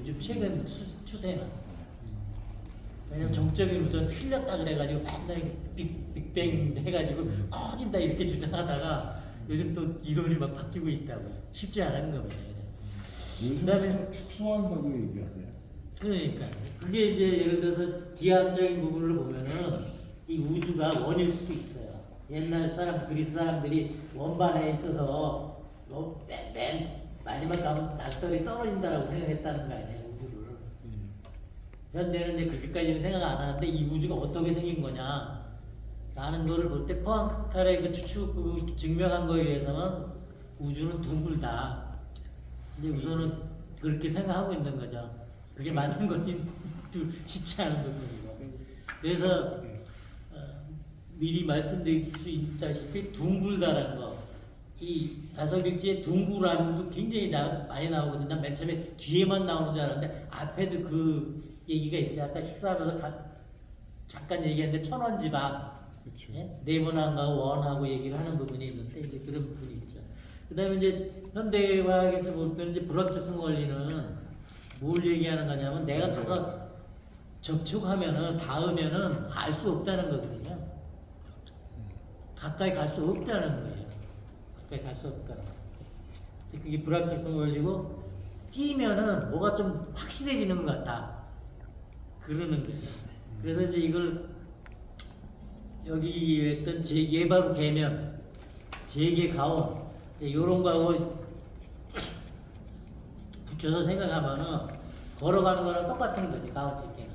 요즘 최근 추세는. 왜냐면 정적인 우선 틀렸다 그래가지고 맨날 빅뱅 해가지고 커진다 이렇게 주장하다가 요즘 또 이론이 막 바뀌고 있다고. 쉽지 않은 거거든요. 요즘은 축소한다고 얘기하세요. 그러니까 그게 이제 예를 들어서 기하학적인 부분을 보면은 이 우주가 원일 수도 있어요. 옛날 사람 그리스 사람들이 원반에 있어서 맨 마지막 가면 달떨이 떨어진다라고 생각했다는 거 아니에요, 우주를. 현대는 이제 그렇게까지는 생각 안 하는데 이 우주가 어떻게 생긴 거냐 라는 거를 볼 때 포항카레 그 추측 증명한 거에 의해서는 우주는 둥글다. 이제 우선은 그렇게 생각하고 있는 거죠. 그게 맞는 건지 쉽지 않은 부분이고. 그래서 미리 말씀드릴 수 있다시피 둥글다라는 거. 이 다섯일지의 둥구라는 도 굉장히 많이 나오거든요. 맨 처음에 뒤에만 나오는 줄 알았는데 앞에도 그 얘기가 있어요. 아까 식사하면서 잠깐 얘기했는데 천원지방 그렇죠. 예? 네모난과 원하고 얘기를 하는 부분이 있는데 이제 그런 부분이 있죠. 그다음에 이제 현대과학에서 볼 때는 이제 불합격성 원리는 뭘 얘기하는 거냐면 내가 가서 접촉하면은 닿으면은 알 수 없다는 거거든요. 가까이 갈 수 없다는 거예요. 가까이 갈 수 없다는 거. 그게 불합격성 원리고 뛰면은 뭐가 좀 확실해지는 것 같다. 그러는 거죠. 그래서 이제 이걸 여기 했던 예바로 개면, 재계 가온 이런 거하고 붙여서 생각하면은 걸어가는 거랑 똑같은 거지. 가온 찍기는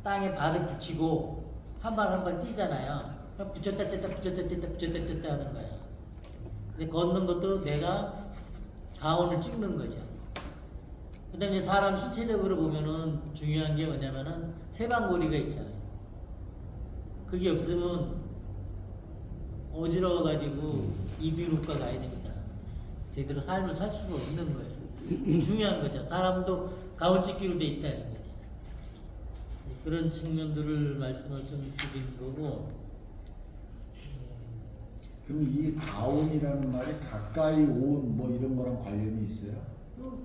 땅에 발을 붙이고 한 발 한 발 뛰잖아요. 붙였다 뗐다 붙였다 뗐다 붙였다 뗐다 하는 거야. 근데 걷는 것도 내가 가온을 찍는 거죠. 그 다음에 사람 신체적으로 보면은 중요한 게 뭐냐면은 세방고리가 있잖아요. 그게 없으면 어지러워가지고 이비인후과 가야 됩니다. 제대로 삶을 살 수가 없는 거예요. 중요한 거죠. 사람도 가온 찍기로 돼 있다는 거예요. 그런 측면들을 말씀을 좀 드린 거고. 그럼 이 가온이라는 말이 가까이 온 뭐 이런 거랑 관련이 있어요?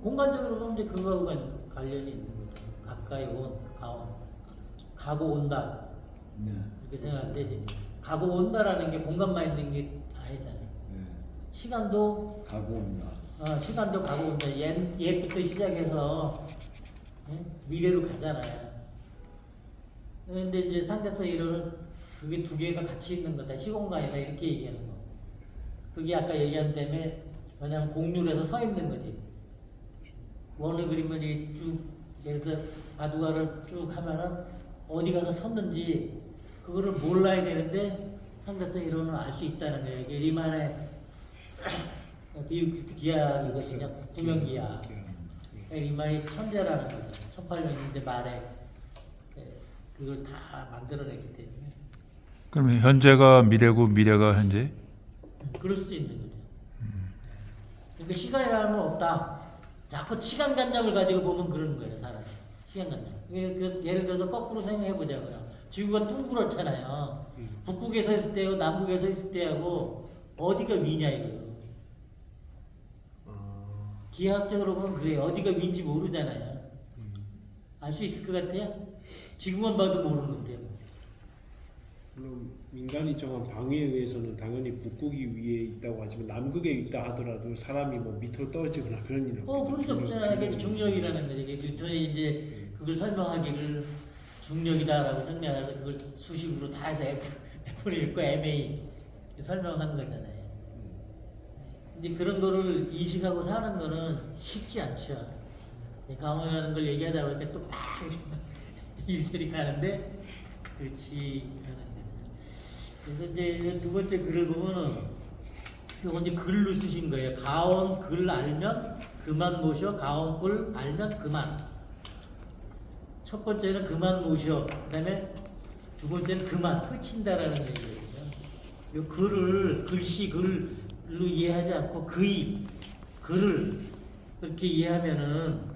공간적으로 보면 이제 그거하고 관련이 있는 거죠. 가까이 온, 가온. 가고 온다. 네. 이렇게 생각하는데 가고 온다라는 게 공간만 있는 게 아니잖아요. 네. 시간도 가고 온다. 시간도 가고 온다. 옛부터 시작해서 미래로 가잖아요. 그런데 이제 상대성 이론은 그게 두 개가 같이 있는 거다. 시공간이다 이렇게 얘기하는 거. 그게 아까 얘기한 때문에 왜냐면 공률에서 서 있는 거지. 원을 그리면 쭉 예를 들어서 바둑알을 쭉 하면은 어디 가서 섰는지 그거를 몰라야 되는데 상대성 이론은 알 수 있다는 거예요. 이게 리만의 기하이거든요. 구명기하. 리만이 천재라는 거죠. 1800년대 말에 그걸 다 만들어냈기 때문에. 그러면 현재가 미래고 미래가 현재? 그럴 수도 있는 거죠. 그러니까 시간이라는 건 없다. 자꾸 시간관념을 가지고 보면 그러는 거예요, 사람이. 시간관념. 그래서 예를 들어서 거꾸로 생각해 보자고요. 지구가 둥그렇잖아요. 북극에 서 있을 때하고 남극에 서 있을 때하고 어디가 위냐 이거예요. 기하학적으로 보면 그래요. 어디가 위인지 모르잖아요. 알 수 있을 것 같아요? 지구만 봐도 모르는데요. 물론 민간이 정한 방위에 의해서는 당연히 북극이 위에 있다고 하지만 남극에 있다 하더라도 사람이 뭐 밑으로 떨어지거나 그런 일은 그럴 수 없잖아요. 이게 중력이라는 거죠. 이게 뉴턴이 이제 그걸 설명하기를 중력이다라고 설명해서 그걸 수식으로 다 해서 F를 읽고 MA 설명한 거잖아요. 이제 그런 거를 인식하고 사는 거는 쉽지 않죠. 강원이라는 걸 얘기하다 보니까 또 막 일처리 가는데 그렇지 하는 거죠. 그래서 이제 두 번째 글을 보면은 이거 이제 글로 쓰신 거예요. 가온 글 알면 그만 모셔. 가온 글 알면 그만. 첫 번째는 그만 모셔. 그다음에 두 번째는 그만 끝친다라는 얘기거든요. 이 글을 글씨 글로 이해하지 않고 글을 그렇게 이해하면은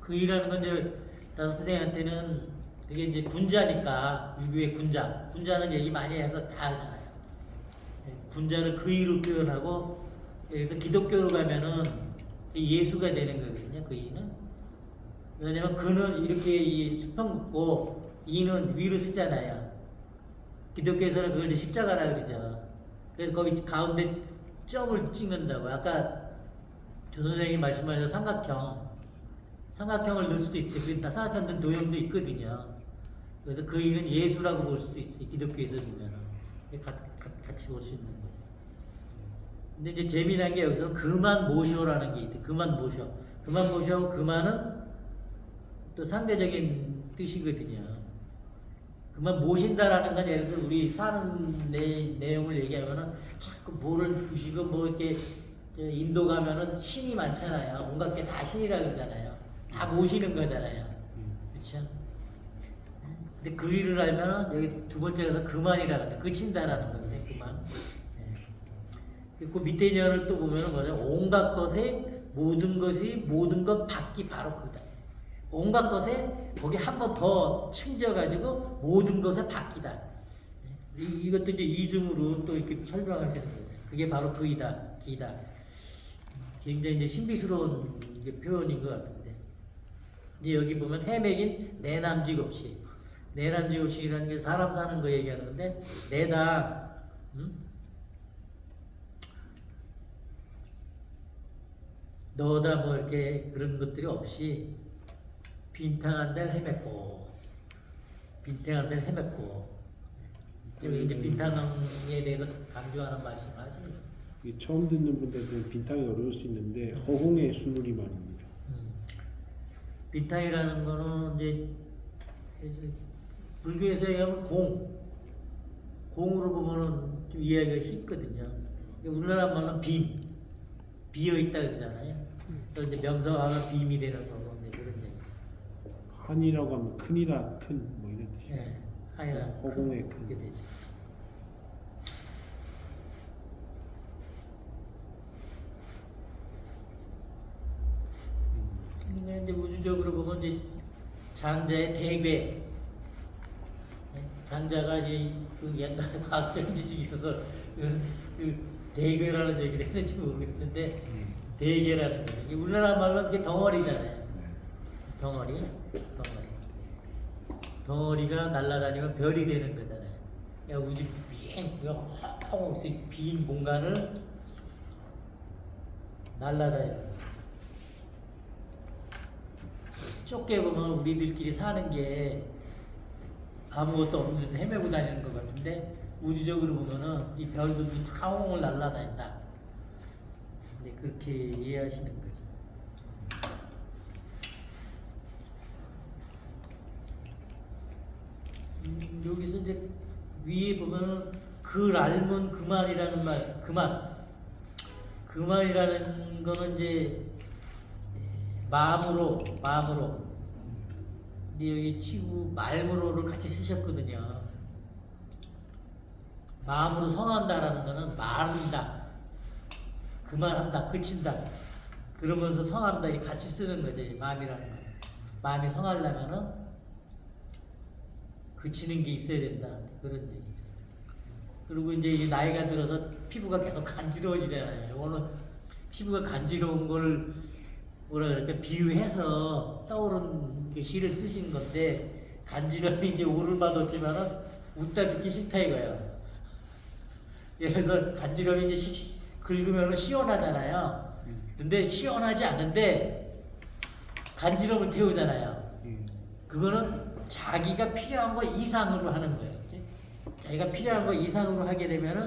글이라는 건 이제 다섯생한테는 그게 이제 군자니까 유교의 군자는 얘기 많이 해서 다 알잖아요. 군자를 그이로 표현하고 그래서 기독교로 가면은 예수가 되는 거거든요. 그이는 왜냐면 그는 이렇게 이 수평 긋고 이는 위로 쓰잖아요. 기독교에서는 그걸 이제 십자가라 그러죠. 그래서 거기 가운데 점을 찍는다고. 아까 조 선생님이 말씀하신 삼각형을 넣을 수도 있어요. 다 삼각형 도형도 있거든요. 그래서 그 이는 예수라고 볼 수도 있어요. 기독교에서 보면 같이 볼 수 있는 거죠. 근데 이제 재미난 게 여기서 그만 모셔라는 게 있대. 그만 모셔. 그만은 또 상대적인 뜻이거든요. 그만 모신다라는 건 예를 들어 우리 사는 내용을 얘기하면은 자꾸 뭐를 부시고 뭐 이렇게 인도 가면은 신이 많잖아요. 온갖 게 다 신이라 그러잖아요. 다 모시는 거잖아요. 그렇죠? 근데 그 일을 알면은 여기 두 번째가 그만이라는 거, 그친다라는 건데 그만. 그 밑에 년을 또 보면은 뭐냐, 온갖 것에 모든 것 받기 바로 그다. 온갖 것에 거기 한 번 더 층져가지고 모든 것에 바뀌다. 이것도 이제 이중으로 또 이렇게 설명하시는 거죠. 그게 바로 그이다, 기다. 굉장히 이제 신비스러운 표현인 것 같은데. 이제 여기 보면 헤매긴 내남직 없이. 내남직 없이라는 게 사람 사는 거 얘기하는 건데, 내다, 너다 뭐 이렇게 그런 것들이 없이 빈탕한 데를 헤맸고 여기 이제 빈탕에 대해서 강조하는 말씀을 하시는 거예요. 처음 듣는 분들은 빈탕이 어려울 수 있는데 허공의 수누리 말입니다. 빈탕이라는 거는 이제 불교에서 얘기하면 공으로 보면은 좀 이해하기가 쉽거든요. 우리나라 말은 비어 있다 그러잖아요. 또 이제 명사화가 빔이 되는 거고 이제 그런 얘기죠. 한이라고 하면 큰이라 큰 뭐 이런 뜻이. 예, 한이라 허공의 큰. 그렇게 되죠. 근데 이제 우주적으로 보면 이제 장자의 대괴, 장자가 이제 그 옛날에 과학적인 지식이 있어서 그 대괴라는 얘기를 했는지 모르겠는데 대괴라는 거. 이게 우리나라 말로 이게 덩어리잖아요. 덩어리가 날아다니면 별이 되는 거잖아요. 그러니까 우주 빈 공간을 날아다니는. 좁게 보면 우리들끼리 사는 게 아무것도 없는 데서 헤매고 다니는 것 같은데 우주적으로 보면은 이 별들이 다 홍을 날아다닌다. 이제 그렇게 이해하시는 거죠. 여기서 이제 위에 보면은 그 앓면 그만이라는 말, 그만이라는 거는 이제 마음으로. 근데 여기 치고 말무로를 같이 쓰셨거든요. 마음으로 성한다라는 거는 말한다, 그만한다, 그친다. 그러면서 성한다 이 같이 쓰는 거죠. 마음이라는 거. 마음이 성하려면은 그치는 게 있어야 된다. 그런 얘기죠. 그리고 이제 나이가 들어서 피부가 계속 간지러워지잖아요. 이거는 피부가 간지러운 걸 뭐라 그럴까 비유해서 떠오른 시를 쓰신 건데 간지럼이 이제 오를 맛없지만은 웃다 듣기 싫다 이거예요. 예를 들어서 간지럼이 이제 긁으면 시원하잖아요. 근데 시원하지 않은데 간지럼을 태우잖아요. 그거는 자기가 필요한 거 이상으로 하는 거예요. 그치? 자기가 필요한 거 이상으로 하게 되면은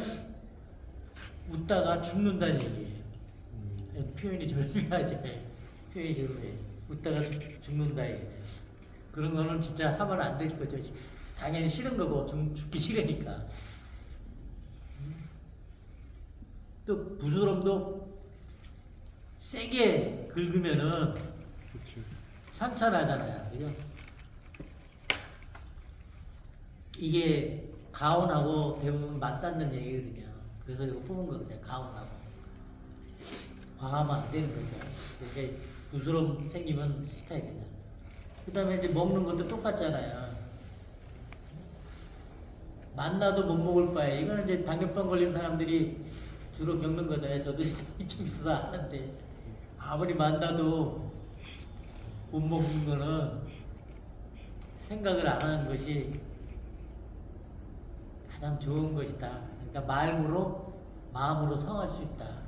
웃다가 죽는다는 얘기예요. 표현이 절묘하죠. 표현이 절묘해. 웃다가 죽는다 이거죠. 그런 거는 진짜 하면 안 될 거죠. 당연히 싫은 거고 죽기 싫으니까. 또 부스럼도 세게 긁으면은 그렇죠. 상처 나잖아요. 그죠? 이게 가온하고 대부분 맞닿는 얘기거든요. 그래서 이거 뽑은 거거든요. 가온하고. 과하면 안 되는 거죠. 이렇게 부스럼 생기면 싫다 이거죠. 그 다음에 이제 먹는 것도 똑같잖아요. 만나도 못 먹을 바에 이거는 이제 당뇨병 걸린 사람들이 주로 겪는 거잖아요. 저도 좀 있어서 아는데 아무리 만나도 못 먹는 거는 생각을 안 하는 것이 가장 좋은 것이다. 그러니까 마음으로 성할 수 있다.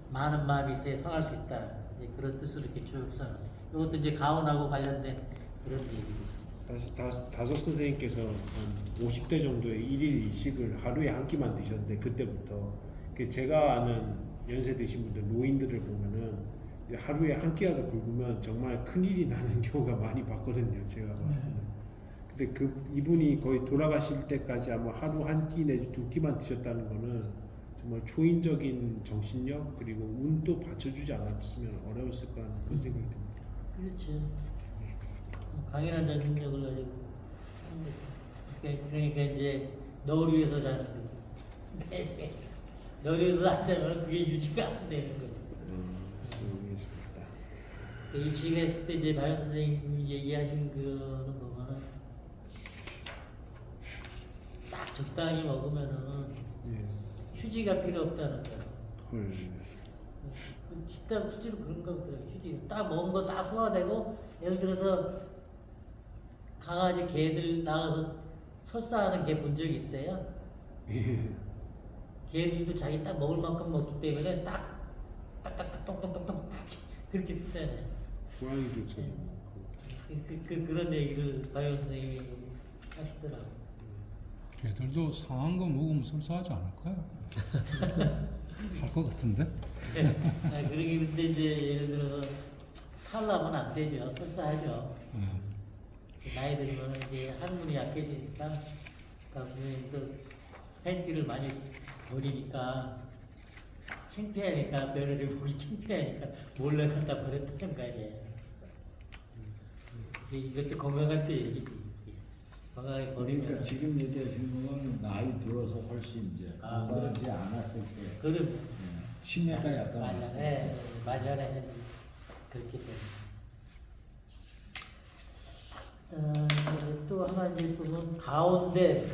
많은 마음이 있어야 성할 수 있다. 이제 그런 뜻으로 이렇게 쭉 써요. 이것도 이제 가온하고 관련된 그런 얘기도 있어요. 사실 다섯 선생님께서 한 50대 정도의 일일 이식을 하루에 한 끼만 드셨는데 그때부터 제가 아는 연세 드신 분들 노인들을 보면은 하루에 한 끼라도 굶으면 정말 큰 일이 나는 경우가 많이 봤거든요. 제가 봤을 때는. 근데 이분이 거의 돌아가실 때까지 아마 하루 한 끼 내지 두 끼만 드셨다는 거는 정말 초인적인 정신력 그리고 운도 받쳐주지 않았으면 어려웠을 거라는 그런 생각이 듭니다. 그렇죠. 강인한 전진력을 가지고 하는 거죠. 그러니까 이제 널 위해서 자는 거죠. 매일매일. 널 위해서 앉아면 그게 유지가 안 되는 거죠. 이 집에 했을 때 이제 마연 선생님이 얘기하신 거는 보면은 딱 적당히 먹으면은 휴지가 필요 없다는 거예요. 헐. 진짜 실제로 그런가 보더라고요. 휴지 딱 먹은 거 딱 소화되고 예를 들어서 강아지 개들 나가서 설사하는 개 본 적 있어요? 개들도 자기 딱 먹을 만큼 먹기 때문에 딱딱딱딱 똑똑똑똑 그렇게 쓰잖아요. 고양이도 참. 그런 얘기를 바이오 선생님이 하시더라고요. 걔들도 상한 거 먹으면 설사하지 않을까요? 할 것 같은데? 그러기 근데 이제 예를 들어서 탈라면 안 되죠. 설사하죠. 나이 들면 이제 항문이 약해지니까 선생님 또 팬티를 많이 버리니까 창피하니까 며느리 보기 창피하니까 몰래 갖다 버렸다는 거 아니에요. 이것도 건강할 때 얘기지. 건강하게 버리면. 그러니까 지금 얘기하신 건 나이 들어서 훨씬 이제 건강하지 않았을 때 그럼 치매가 약간 왔을 때 마련에는 그렇기 때문에. 또 하나 이제 보면 가운데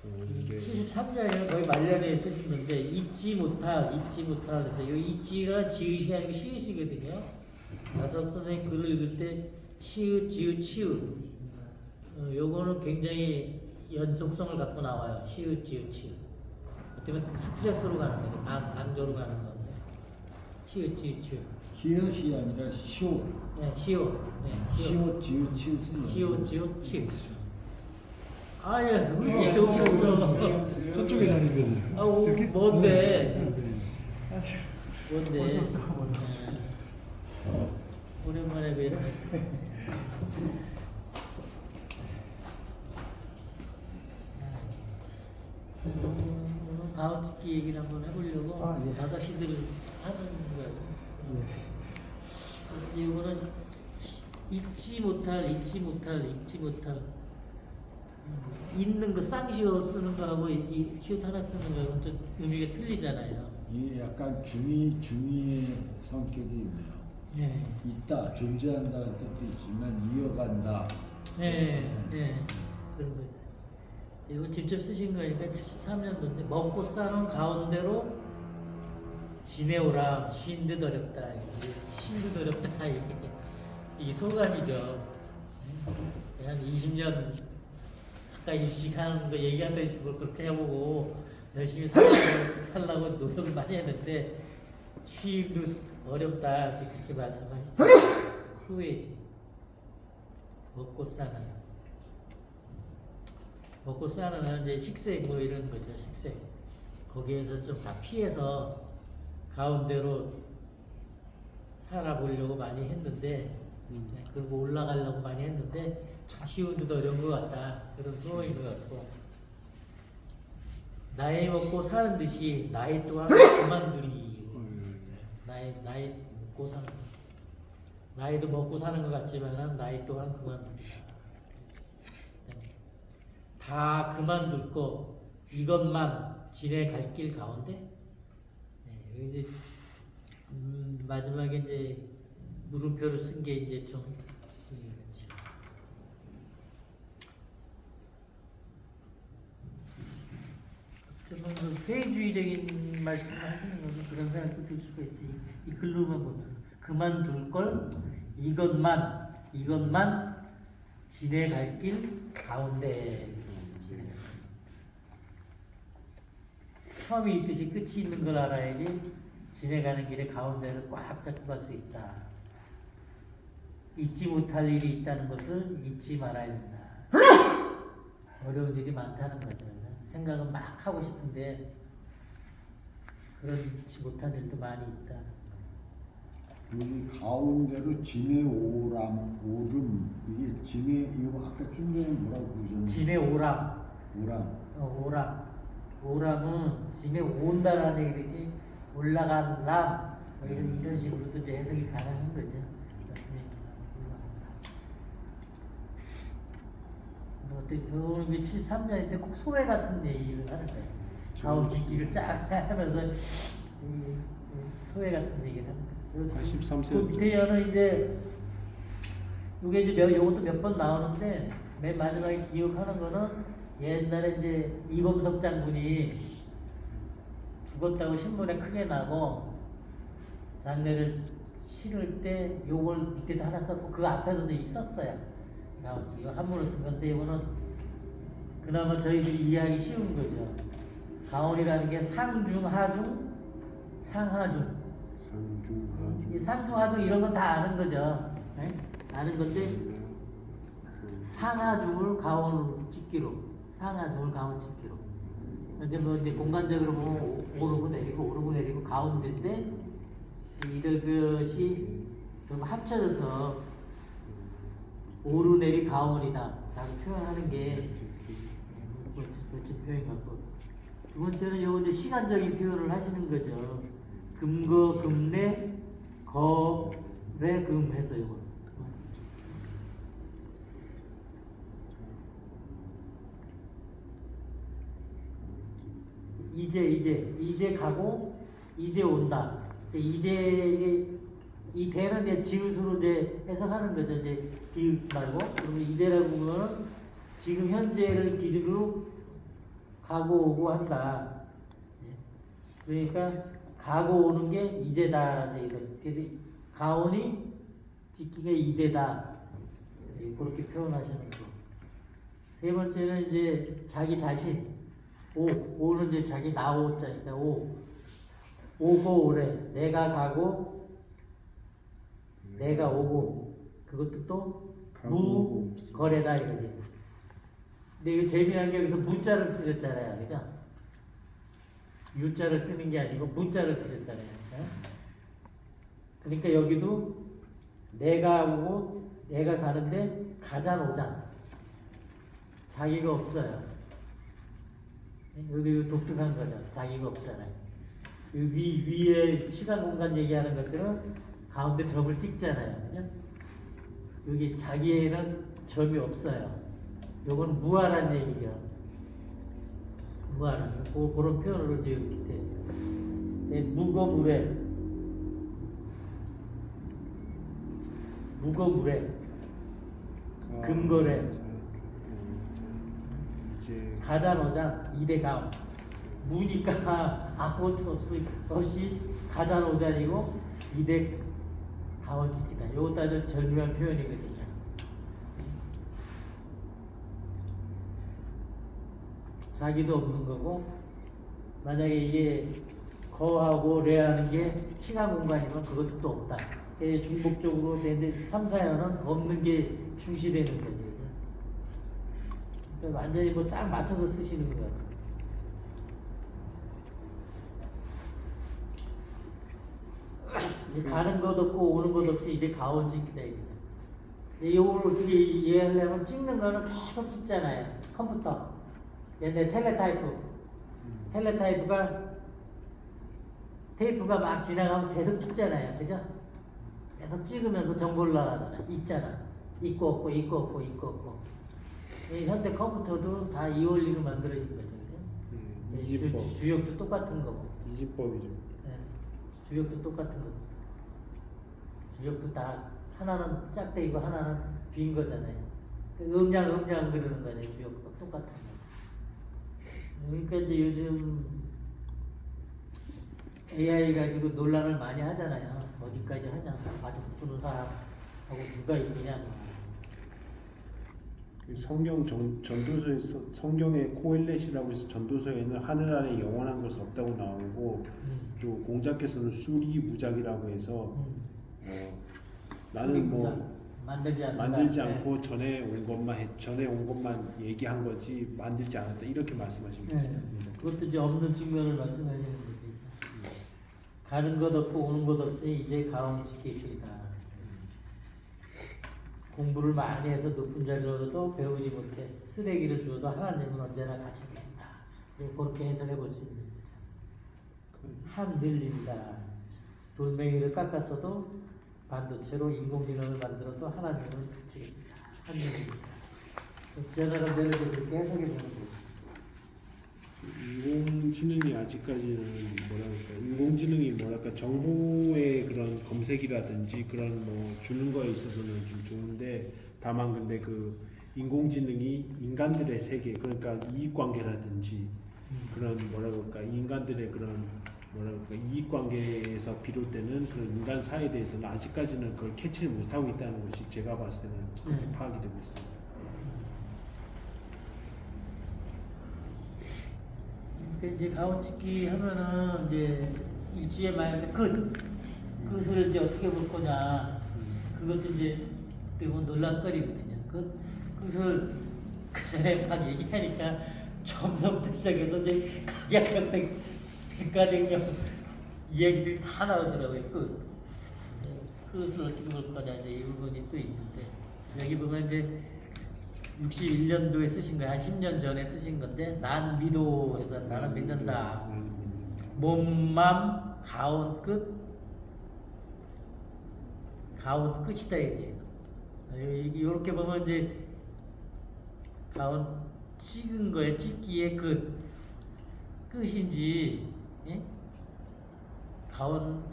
73년에는 거의 말년에 쓰시는데 잊지 못할 그래서 이 잊지가 지읒이 아니고 시읒이거든요. 나석 선생님 글을 읽을 때 시읒, 지읒, 치읒 요거는 굉장히 연속성을 갖고 나와요. 시읒, 지읒, 치읒 어떻게 보면 스트레스로 가는 거예요. 강조로 가는 건데 시읒, 지읒, 치읒 히읗이 아니라 시옷 네, 시읒 시옷 지읒 치읒은 시읒, 지읒, 치읒 아예 우리 지읒 없어. 저쪽에 다니거든요. 아, 뭔데? 오랜만에 뵈네. 오늘 다음 찍기 얘기를 한번 해보려고 다섯시들 하는 거예요. 그래서 이제 이거는 잊지 못할 있는 거 쌍시옷 쓰는 거하고 이 시옷 하나 쓰는 거하고는 좀 의미가 틀리잖아요. 이게 약간 중의 성격이 있네요. 네. 있다, 존재한다는 뜻도 있지만 이어간다. 네. 그런 거 있어요. 이거 직접 쓰신 거니까 73년도인데 먹고 사는 가운데로 지내오라. 쉰 듯 어렵다. 쉰 듯 어렵다. 이게 소감이죠. 한 20년 아까 일식하는 거 얘기하던 식으로 그렇게 해보고 열심히 살라고 노력을 많이 했는데 쉰 듯 어렵다. 그렇게 말씀하시죠. 소외지. 먹고 사는 이제 식색 뭐 이런 거죠. 식색. 거기에서 좀 다 피해서 가운데로 살아보려고 많이 했는데 그리고 올라가려고 많이 했는데 참 쉬운데도 어려운 것 같다. 그런 소원인 것 같고 나이 먹고 사는 듯이 나이 또한 그만두리. 나이 먹고 사는 나이도 먹고 사는 것 같지만 나이 또한 그만두리. 다 그만둘 거 이것만 지내갈 길 가운데 이제 마지막에 이제 물음표를 쓴 게 이제 좀 회의주의적인 말씀을 하시는 거는 그런 생각도 들 수가 있어요. 이 글로만 보면 그만둘 걸 이것만 지내갈 길 가운데. 처음이 있듯이 끝이 있는 걸 알아야지 지내가는 길의 가운데를 꽉 잡고 갈 수 있다. 잊지 못할 일이 있다는 것을 잊지 말아야 된다. 어려운 일이 많다는 거죠. 생각은 막 하고 싶은데 그렇지 못한 일도 많이 있다. 여기 가운데로 진해 오름 이게 진해 이거 아까 좀 전에 뭐라고 그러셨나요? 진해 오람. 오람. 오람은 진해 온다라는 얘기지 올라간 람 뭐 이런 식으로도 이제 해석이 가능한 거죠. 오늘 73년인데 꼭 소회 같은 얘기를 하는 거예요. 가온 짓기를 쫙 하면서 이 소회 같은 얘기를 하는 거예요. 83세. 그 밑에 여는 이제 요게 이제 요것도 몇 번 나오는데 맨 마지막에 기억하는 거는 옛날에 이제 이범석 장군이 죽었다고 신문에 크게 나고 장례를 치를 때 요걸 밑에도 하나 썼고 그 앞에서도 있었어요. 이거 한문으로 쓴 건데 이거는 그나마 저희들이 이해하기 쉬운 거죠. 가온이라는 게 상중, 하중, 상하중. 이 상중, 하중 이런 건 다 아는 거죠. 네? 아는 건데 상하중을 가온으로 찍기로. 상하중을 가온 찍기로. 근데 뭐 이제 공간적으로 보면 오르고 내리고 가운데인데 이것이 좀 합쳐져서 오르내리 가온이다 라고 표현하는 게 멋진 표현 같고, 두 번째는 요 이제 시간적인 표현을 하시는 거죠. 금거 금내 거래 금 해서 요거 이제 가고 이제 온다. 이제 이 대는 이제 지읒으로 이제 해석하는 거죠. 이제 비읍 말고. 그러면 이제라고 보면 지금 현재를 기준으로 가고 오고 한다. 그러니까 가고 오는 게 이제다. 그래서 가온이 찍기가 이대다. 그렇게 표현하시는 거. 세 번째는 이제 자기 자신. 오는 이제 자기 나오자니까 오고 오래. 내가 가고 내가 오고, 그것도 또 무거래다 이거지. 근데 이거 재미난 게 여기서 무자를 쓰셨잖아요, 그죠? 유자를 쓰는 게 아니고 무자를 쓰셨잖아요. 네? 그러니까 여기도 내가 오고 내가 가는데 가잔 오잔 자기가 없어요. 여기 독특한 거죠. 자기가 없잖아요. 위에 시간 공간 얘기하는 것들은 가운데 점을 찍잖아요. 그죠? 여기 자기에는 점이 없어요. 요건 무아란 얘기죠. 무아란. 그런 표현으로 이제 이렇게 무거무래. 금거래. 가잔오잔 이대가온. 무니까 아무것도 없이 가잔오잔이고 이대 가온 짓기다. 이것도 아주 절묘한 표현이거든요. 자기도 없는 거고, 만약에 이게 거하고 레하는 게 시간 공간이면 그것도 또 없다. 중복적으로 되는데 3, 4연은 없는 게 중시되는 거지. 그러니까 완전히 뭐 딱 맞춰서 쓰시는 거예요. 이제 가는 것 없고 오는 것 없이 이제 가온 찍기다 이거죠. 이걸 어떻게 이해하려면 찍는 거는 계속 찍잖아요. 컴퓨터. 옛날 텔레타이프가 테이프가 막 지나가면 계속 찍잖아요. 그죠? 계속 찍으면서 정보를 나가잖아요. 있고 없고. 현재 컴퓨터도 다 이 원리로 만들어진 거죠. 그죠? 주역도 똑같은 거고. 이집법이죠. 네. 주역도 똑같은 거고. 주역도 다 하나는 짝대기고 하나는 빈 거잖아요. 음량 그러는 거잖아요. 주역도 똑같은 거. 그러니까 이제 요즘 AI 가지고 논란을 많이 하잖아요. 어디까지 하냐, 바둑 두는 사람하고 누가 있느냐. 뭐. 성경 전도서에서 성경의 코엘렛이라고 해서 전도서에는 하늘 아래 영원한 것은 없다고 나오고 또 공자께서는 수리무작이라고 해서 나는 뭐 만들지 만들지 않고 전에 온 것만 얘기한 거지 만들지 않았다 이렇게 말씀하시고 계세요. 그것도 이제 없는 측면을 말씀하시는 거죠. 가는 것 없고 오는 것 없으니 이제 가온 지키리다. 공부를 많이 해서 높은 자리를 얻어도 배우지 못해 쓰레기를 주어도 하나님은 언제나 같이 계신다. 이제 그렇게 해석해 볼 수 있는 거죠. 한 늘린다. 돌멩이를 깎았어도 반도체로 인공지능을 만들어도 하나님은 같이 계신다. 한 늘린다. 제 나름대로 그렇게 해석해 보는 거죠. 인공지능이 아직까지는 인공지능이 정보의 그런 검색이라든지 그런 뭐 주는 거에 있어서는 좀 좋은데 다만 근데 그 인공지능이 인간들의 세계 그러니까 이익관계라든지 그런 인간들의 그런 이익관계에서 비롯되는 그런 인간 사회에 대해서는 아직까지는 그걸 캐치를 못하고 있다는 것이 제가 봤을 때는 그렇게 파악이 되고 있습니다. 이제 가오치기 하면은 이제 일주에 만약에 끝을 이제 어떻게 볼 거냐 그것도 이제 어떻게 보면 논란거리거든요. 끝을 그 전에 막 얘기하니까 점서부터 시작해서 이제 각약각색 백가백명 이야기들이 다 나오더라고요. 끝을 어떻게 볼 거냐 이제 이 부분이 또 있는데 여기 보면 이제 61년도에 쓰신 거야. 한 10년 전에 쓰신 건데 난 미도에서 나는 믿는다. 몸맘 가온 끝이다 이제. 이렇게 보면 이제 가온 찍은 거에 찍기의 끝인지 예? 가온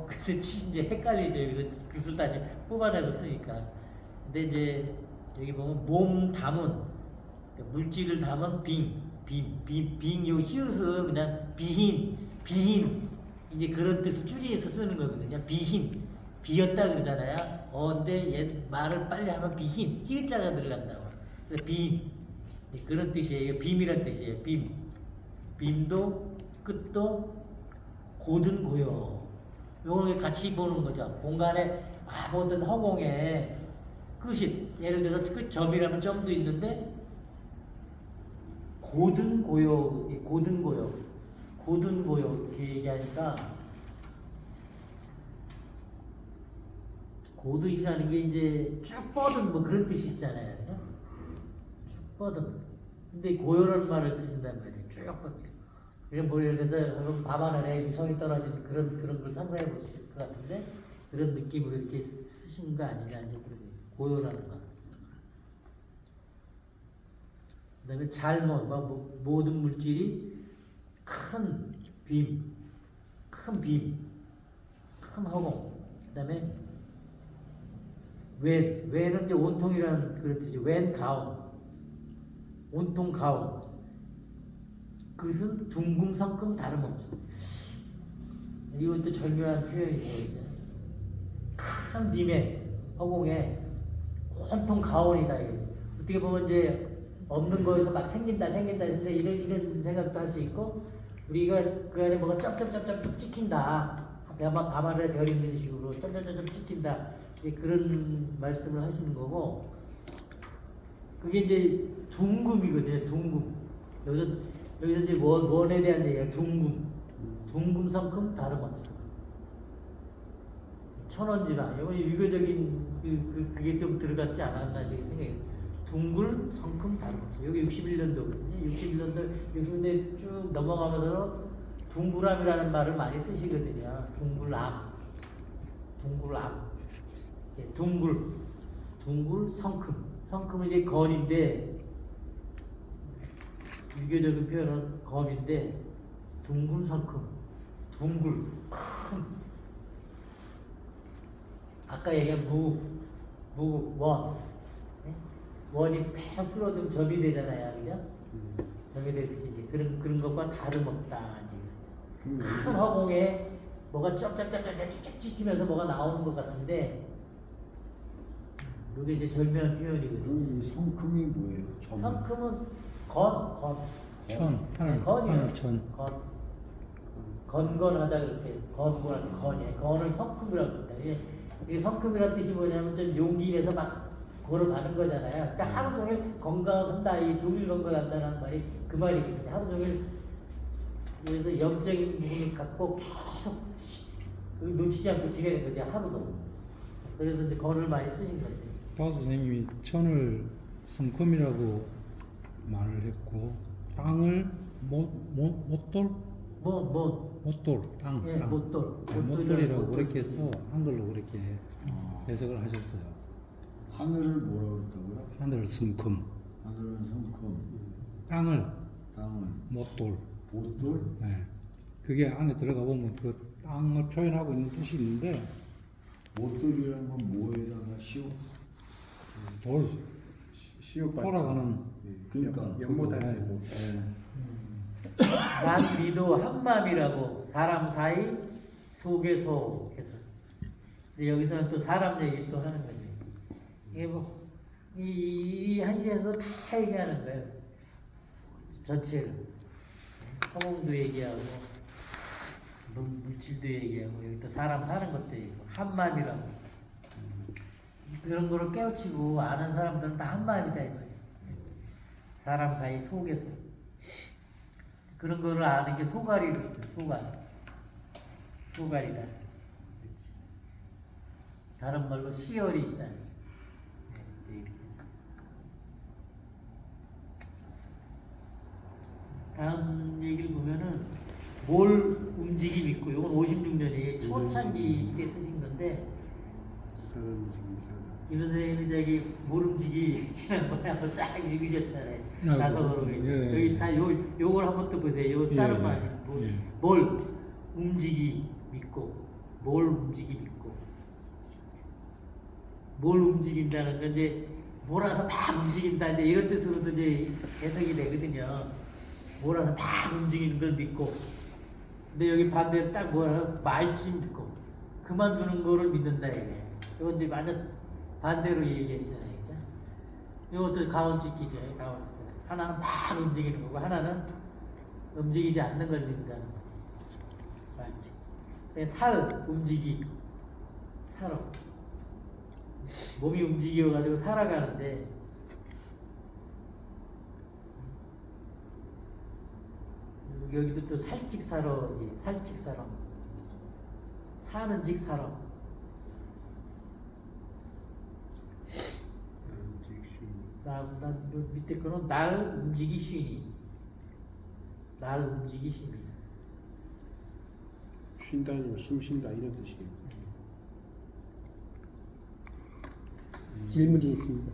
끝을 이제 헷갈리죠. 여기서 끝을 다시 뽑아내서 쓰니까. 근데 이제 여기 보면 몸 담은 물질을 담은 빙 요 히읗은 그냥 비hin 이제 그런 뜻을 줄여서 쓰는 거거든요. 비었다 그러잖아요. 근데 얘 말을 빨리 하면 비hin 히읗자가 들어간다고. 그래서 그런 뜻이에요. 빔이란 뜻이에요. 빔도 끝도 고든 고요. 요걸 같이 보는 거죠. 공간에 모든 허공에 끝이 예를 들어서 끝 점이라면 점도 있는데 고든 고요 이렇게 얘기하니까 고든이라는 게 이제 쭉 뻗은 뭐 그런 뜻이 있잖아요, 그죠? 쭉 뻗은. 근데 고요라는 말을 쓰신단 말이에요. 쭉 뻗은. 이런 뭐 예를 들어서 밤하늘에 유성이 떨어지는 그런 걸 상상해 볼 수 있을 것 같은데 그런 느낌으로 이렇게 쓰신 거 아니냐 이제 그런. 고요라는 거. 그다음에 잘못, 모든 물질이 큰 큰 허공. 그다음에 웬은 이제 온통이라는 그런 뜻이. 웬 가운, 온통 가운. 그것은 둥금 성큼 다름없어. 이것도 절묘한 표현이죠. 큰 빔의 허공에 온통 가온이다. 이거. 어떻게 보면 이제 없는 거에서 막 생긴다 했는데 이런 생각도 할 수 있고 우리가 그 안에 뭐가 쩍쩍쩍쩍 찍힌다. 밤하늘에 별 있는 식으로 쩍쩍쩍쩍 찍힌다. 이제 그런 말씀을 하시는 거고 그게 이제 둥금이거든요. 여기서 이제 원에 대한 얘기야. 둥금 성큼 다름없어. 천원지방, 이건 유교적인 그게 좀 들어갔지 않았나 생각해요. 둥글 성큼 다름없어. 여기 61년도거든요. 61년도에 쭉 넘어가면서 둥굴암이라는 말을 많이 쓰시거든요. 둥굴암. 예, 둥굴 성큼. 성큼은 이제 건인데 유교적인 표현은 건인데 둥글 성큼. 둥글 큰. 아까 얘기한 원. 네? 원이 쭉 풀어주면 점이 되잖아요. 그죠? 점이 되듯이 이제 그런 것과 다름없다. 큰 허공에 뭐가 쩍쩍쩍쩍쩍 찍히면서 뭐가 나오는 것 같은데 이게 이제 절묘한 표현이거든요. 그럼 이 성큼이 뭐예요? 성큼은 건. 천, 건이에요. 하늘천. 건건하다 이렇게 건건한테 건이에요. 건을 성큼이라고 쓴다. 이 성큼이라는 뜻이 뭐냐면 좀 용기 내서 막 걸어가는 거잖아요. 그러니까 하루 종일 건강한다, 이 종일 건강한다는 말이 그 말이거든요. 하루 종일 그래서 영적인 부분을 갖고 계속 놓치지 않고 지내는 거죠. 하루도. 그래서 이제 건을 많이 쓰신 건데. 다 선생님이 천을 성큼이라고 말을 했고 땅을 못돌 못돌 땅 예, 땅. 못돌. 네, 못돌이라고 그렇게 해서 한글로 그렇게 해석을 하셨어요. 하늘을 뭐라고 그랬다고요? 하늘 성큼, 하늘은 성큼, 땅을 땅은 못돌. 보돌, 네. 그게 안에 들어가 보면 그 땅을 표현하고 있는 뜻이 있는데 보돌이라는 건 뭐에다가 씌워? 돌 시옷 돌아가는 그러니까 연못할 때 네. 못. 남미도 한마음이라고 사람 사이 속에 속해서 근데 여기서는 또 사람 얘기를 또 하는 거죠. 이게 뭐 이 한시에서 다 얘기하는 거예요. 전체를 허공도 얘기하고 물질도 얘기하고 여기 또 사람 사는 것도 얘기하고 한마음이라고 그런 거를 깨우치고 아는 사람들은 다 한마음이다 이거예요. 사람 사이 속에서 그런 거를 아는 게 소갈이로 소갈이다. 그렇지. 다른 말로 시열이 있다. 네, 이렇게. 다음 얘기를 보면은 몰 움직임 있고 이건 56년에 초창기 때 쓰신 건데 김 선생님은 저기 몰 움직이 지난번에 한번 쫙 읽으셨잖아요. 아이고, 나서로 예, 여기 예. 다 요걸 한번 또 보세요. 요 다른 예, 말이 예. 뭘 움직이 믿고 뭘 움직이 믿고 뭘 움직인다는 건 이제 몰아서 막 움직인다 이제 이런 뜻으로도 이제 해석이 되거든요. 몰아서 막 움직이는 걸 믿고 근데 여기 반대로 딱 뭐야 말지 믿고 그만두는 거를 믿는다 이게. 이건 이제 완전 반대로 얘기했잖아요, 그죠? 이것도 가온 찍기죠, 가온 찍기. 하나는 막 움직이는 거고 하나는 움직이지 않는 걸 믿는다는 거죠. 말지. 살 움직이 살아. 몸이 움직여가지고 살아가는데 여기도 또 살직 살아, 살직 살아. 사는 직 살아. 난 밑에 거는 날 움직이시니 날 움직이시니 쉰다는 건 숨 쉰다 이런 뜻이에요. 질문이 있습니다.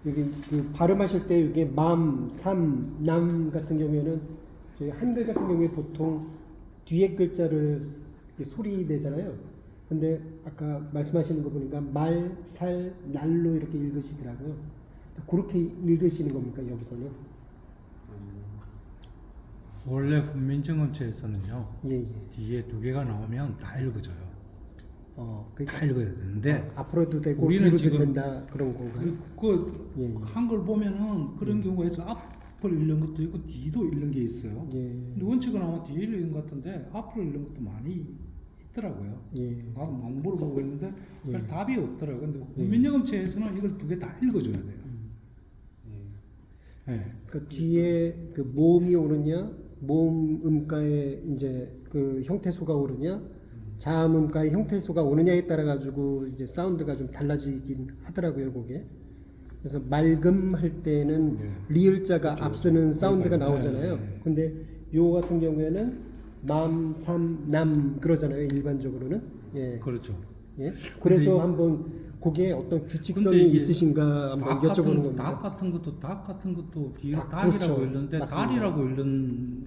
여기 그 발음하실 때 이게 맘, 삼, 남 같은 경우에는 저희 한글 같은 경우에 보통 뒤에 글자를 이렇게 소리 내잖아요. 근데 아까 말씀하시는 거 보니까 말, 살, 날로 이렇게 읽으시더라고요. 그렇게 읽으시는 겁니까 여기서는? 원래 훈민정음체에서는요 예, 예. 뒤에 두 개가 나오면 다 읽어져요. 그러니까 다 읽어야 되는데 앞으로도 되고 우리는 뒤로도 지금 된다 그런 건가요? 예, 예. 한글 보면은 그런 경우가 있어. 앞을 읽는 것도 있고 뒤도 읽는 게 있어요. 예. 근데 원칙은 아마 뒤를 읽는 것 같은데 앞으로 읽는 것도 많이 있더라고요. 예. 나도 막 물어보고 있는데 예. 별 답이 없더라고요. 근데 예. 훈민정음체에서는 이걸 두 개 다 읽어줘야 돼요. 예. 그 뒤에 그 모음이 오느냐, 모음 음가의 이제 그 형태소가 오느냐, 자음 음가의 형태소가 오느냐에 따라 가지고 이제 사운드가 좀 달라지긴 하더라고요, 그게. 그래서 맑음 할 때는 네. 리을자가 그렇죠. 앞서는 사운드가 네, 나오잖아요. 네, 네. 근데 요 같은 경우에는 맘, 삼, 남 그러잖아요, 일반적으로는. 예. 그렇죠. 예. 그래서 이- 한번 그게 어떤 근데 규칙성이 이게 있으신가 한번 닭 여쭤보는 같은, 겁니다. 닭 같은 것도 뒤에 닭, 닭이라고 그렇죠. 읽는데 맞습니다. 달이라고 읽는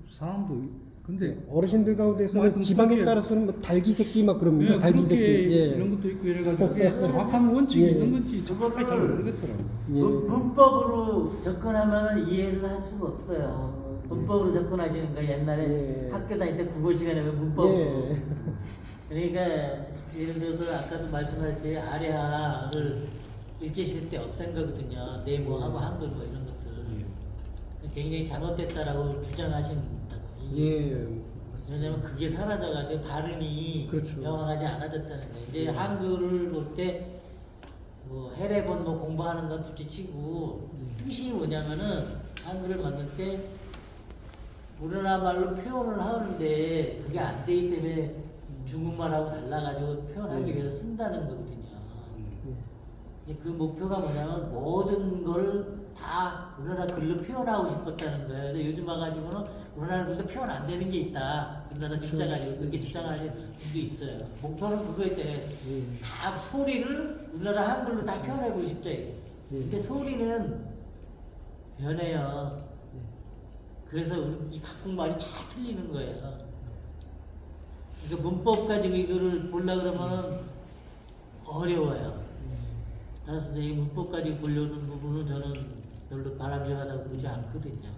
사람도 근데 어르신들 가운데서는 하여튼 지방에 그렇게- 따라서는 뭐 달기 새끼 막 그럽니다. 예, 달기 그렇게 새끼. 예. 이런 것도 있고 이래가지고 이게 정확한 원칙이 예. 있는 건지 정확하게 잘 모르겠더라고요. 예. 문법으로 접근하면 이해를 할 수가 없어요. 문법으로 접근하시는 거예요. 옛날에 예. 학교 다닐 때 국어 시간에 문법으로. 예. 그러니까 예를 들어서 아까도 말씀하셨듯이 아래하를 일제시대 때 없앤 거거든요. 네모하고 한글 뭐 이런 것들. 굉장히 잘못됐다라고 주장하신다고. 예. 왜냐면 그게 사라져가지고 발음이 그렇죠. 명확하지 않아졌다는 거예요. 이제 한글을 볼 때 뭐 해례본 뭐 공부하는 건 둘째치고 뜻이 뭐냐면은 한글을 만들 때 우리나라 말로 표현을 하는데 그게 안 되기 때문에 중국말하고 달라가지고 표현하기 위해서 쓴다는 거거든요. 이제 그 목표가 뭐냐면 모든 걸 다 우리나라 글로 표현하고 싶었다는 거예요. 근데 요즘 와가지고는 우리나라 글도 표현 안 되는 게 있다. 우리나라 글자 가지고 그렇게 주장하는 분도 있어요. 목표는 그거에 때문에 다 소리를 우리나라 한글로 다 표현해보고 싶죠. 이게. 근데 소리는 변해요. 그래서 이 각국말이 다 틀리는 거예요. 그러니까 문법 가지고 이거를 보려 그러면은 어려워요. 따라서 이 문법 가지고 보려는 부분은 저는 별로 바람직하다고 보지 않거든요.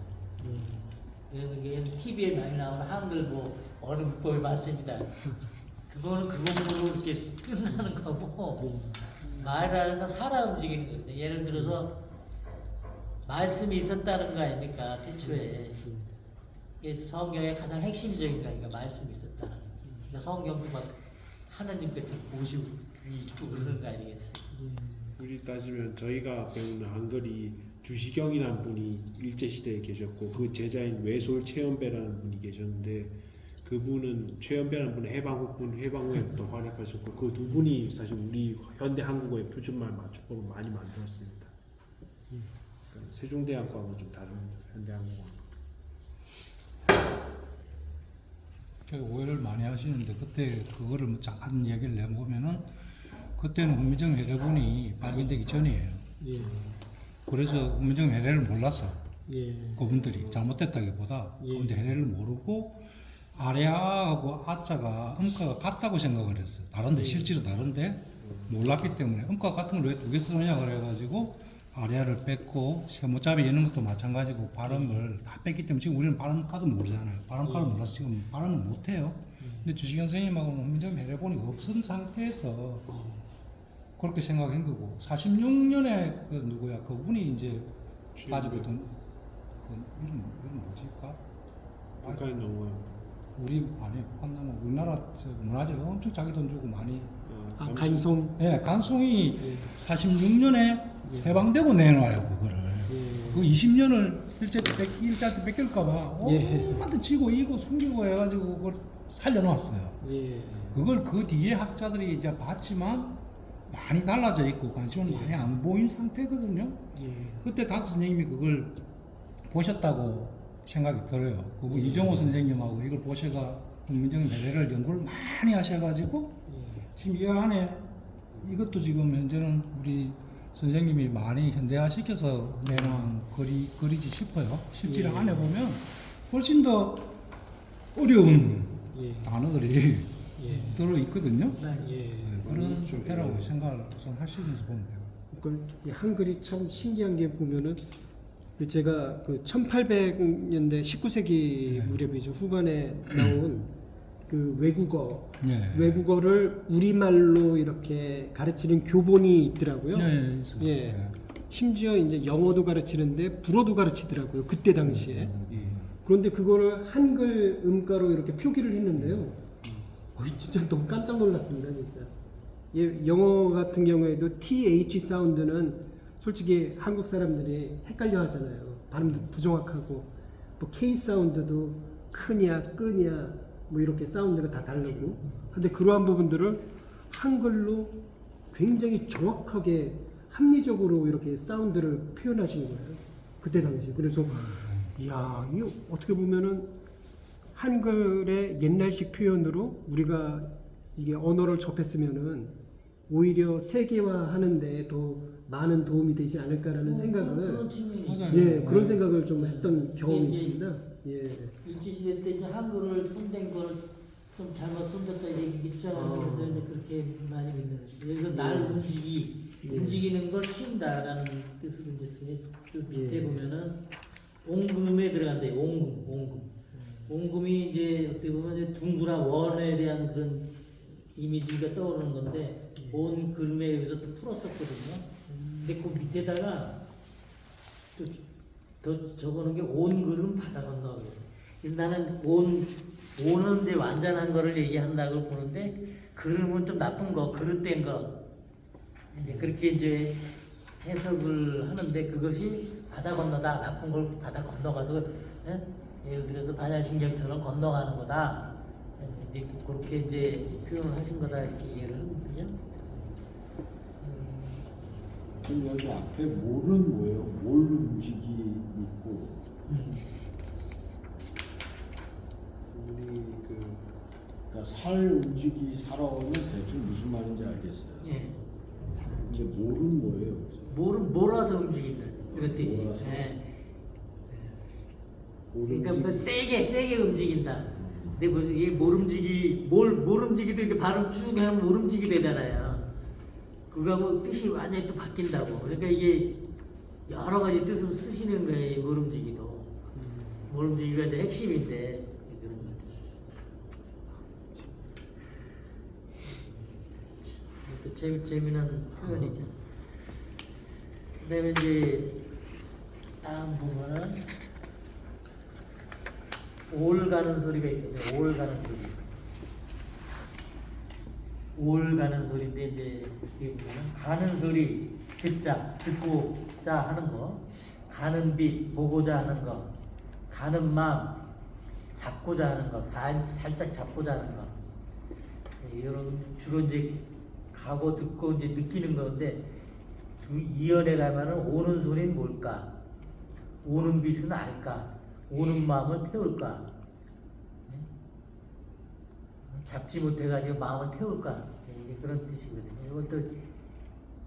왜냐면 이게 TV에 많이 나오는 한글 뭐 어느 문법이 맞습니다. 그거는 그것으로 이렇게 끝나는 거고 말이라는 건 살아 움직이는 거거든요. 예를 들어서 말씀이 있었다는 거 아닙니까? 태초에. 이게 성경의 가장 핵심적인 거니까 말씀이 있었다는 거. 그러니까 성경도 막 하나님께서 보시고 있고 그러는 거 아니겠어요? 우리 따지면 저희가 배우는 한글이 주시경이라는 분이 일제시대에 계셨고 그 제자인 외솔 최연배라는 분이 계셨는데 그분은 최연배라는 분은 해방 후에부터 활약하셨고 그 두 분이 사실 우리 현대 한국어의 표준말 맞춤법을 많이 만들었습니다. 그러니까 세종대학과는 좀 다릅니다. 현대 한국어. 제가 오해를 많이 하시는데 그때 그거를 뭐 잠깐 얘기를 해보면은 그때는 훈민정 해례본이 발견되기 전이에요. 예. 그래서 훈민정 해례를 몰랐어. 예. 그분들이 잘못됐다기보다 근데 해례를 모르고 아래아하고 아자가 음가가 같다고 생각을 했어요. 다른데 실제로 다른데 몰랐기 때문에 음가 같은 걸 왜 두 개 쓰느냐 그래가지고 아래아를 뺐고 세모자비 이런 것도 마찬가지고 발음을 다 뺐기 때문에 지금 우리는 발음가도 모르잖아요. 발음가를 몰라서 지금 발음을 못해요. 근데 주시경 선생님하고는 훈민정 해례본이 없은 상태에서 그렇게 생각한 거고 46년에 그 누구야 그분이 이제 가지고 있던 그 이름 뭐지? 북한에 넘어요. 우리 아니 북한 나라 우리나라 저 문화재 엄청 자기 돈 주고 많이 아, 간송. 예 간송이 46년에 해방되고 내놔요 그거를 그 20년을 일제 때 뺏길까봐 얼마나 지고 이고 숨기고 해가지고 그걸 살려놨어요. 예. 그걸 그 뒤에 학자들이 이제 봤지만 많이 달라져 있고 관심은 많이 안 보인 상태거든요. 예. 그때 다스 선생님이 그걸 보셨다고 생각이 들어요. 그리고 이정호 선생님하고 이걸 보셔가 훈민정 해례를 연구를 많이 하셔가지고 지금 이 안에 이것도 지금 현재는 우리 선생님이 많이 현대화시켜서 내놓은 글이지 싶어요. 실제로 안에 보면 훨씬 더 어려운 단어들이 들어있거든요. 예. 그런 형태라고 생각을 우선 하시면서 보면 돼요. 그러니까 이 한글이 참 신기한 게 보면은 그 제가 그 1800년대 19세기 무렵이죠. 후반에 나온 그 외국어를 우리말로 이렇게 가르치는 교본이 있더라고요. 예. 심지어 이제 영어도 가르치는데 불어도 가르치더라고요. 그때 당시에. 그런데 그거를 한글 음가로 이렇게 표기를 했는데요. 진짜 너무 깜짝 놀랐습니다, 진짜. 예, 영어 같은 경우에도 TH 사운드는 솔직히 한국 사람들이 헷갈려 하잖아요. 발음도 부정확하고, 뭐 K 사운드도 크냐, 끄냐, 뭐 이렇게 사운드가 다 다르고. 근데 그러한 부분들을 한글로 굉장히 정확하게 합리적으로 이렇게 사운드를 표현하신 거예요. 그때 당시. 그래서, 이야, 이거 어떻게 보면은 한글의 옛날식 표현으로 우리가 이게 언어를 접했으면은 오히려 세계화하는데 더 많은 도움이 되지 않을까라는 생각을 그런 생각을 좀 했던 경험이 있습니다. 예. 일제시대 때 이제 한글을 손댄 거를 좀 잘못 손댔다 얘기 주장하는 이제 그렇게 많이 믿는 거죠. 이거 날 움직이는 걸 쉰다라는 뜻으로 이제 쓰요. 그 밑에 보면은 옹금에 들어간대요. 옹금. 옹금이 이제 어떻게 보면 이제 둥그란 원에 대한 그런 이미지가 떠오르는 건데 온 그림에 여기서 또 풀었었거든요. 근데 그 밑에다가 또 더 적어놓은 게 온 그름 바다 건너. 그래서 나는 온은 이제 완전한 거를 얘기한다고 보는데 그름은 좀 나쁜 거, 그릇된 거. 이제 그렇게 이제 해석을 하는데 그것이 바다 건너다. 나쁜 걸 바다 건너가서 예를 들어서 반야신경처럼 건너가는 거다. 이제 그렇게 이제 표현을 하신 거다 이렇게 이해를 하거든요. 그럼 여기 앞에 몰은 뭐예요? 몰 음식이 있고 우리 그러니까 살 음식이 살아오면 대충 무슨 말인지 알겠어요. 예. 이제 몰은 뭐예요? 몰아서 움직인다. 이런 뜻이. 몰아서. 예. 그 그러니까 뭐 세게 움직인다. 근데 뭐 이게 모름지기도 이렇게 발음 쭉 하면 모름지기 되잖아요. 그거하고 뜻이 완전히 또 바뀐다고. 그러니까 이게 여러 가지 뜻으로 쓰시는 거예요. 이 모름지기도. 모름지기가 이제 핵심인데 그런 거죠. 또 재미난 표현이죠. 그다음에 이제 다음 보면은 올 가는 소리가 있거든요. 올 가는 소리. 올 가는 소리인데 이제 이게 보면 가는 소리 듣고자 하는 거, 가는 빛 보고자 하는 거, 가는 마음 잡고자 하는 거, 살짝 잡고자 하는 거. 이런 주로 이제 가고 듣고 이제 느끼는 건데 이연에 가면은 오는 소리는 뭘까? 오는 빛은 알까? 오는 마음을 태울까? 잡지 못해가지고 마음을 태울까? 이게 그런 뜻이거든요. 이것도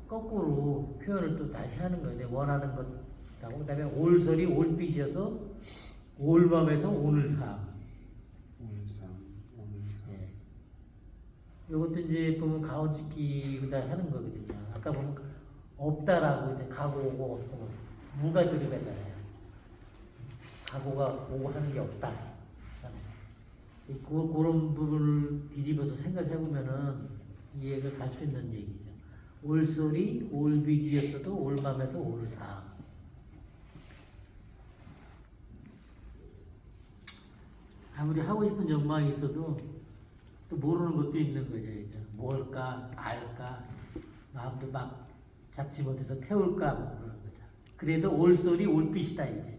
거꾸로 표현을 또 다시 하는 거예요. 원하는 것하고 그다음에 올소리 올빛이어서 올밤에서 오늘 삶. 예. 이것도 이제 보면 가온짓기가 하는 거거든요. 아까 보면 없다라고 이제 가고 오고 무가 들어가잖아요. 가고가 오고 하는 게 없다. 그런 부분을 뒤집어서 생각해 보면은 이해가 갈 수 있는 얘기죠. 올소리, 올비기였어도 올맘에서 올사. 아무리 하고 싶은 욕망이 있어도 또 모르는 것도 있는 거죠. 이제. 뭘까, 알까, 마음도 막 잡지 못해서 태울까, 뭐 그런 거죠. 그래도 올소리, 올빛이다, 이제.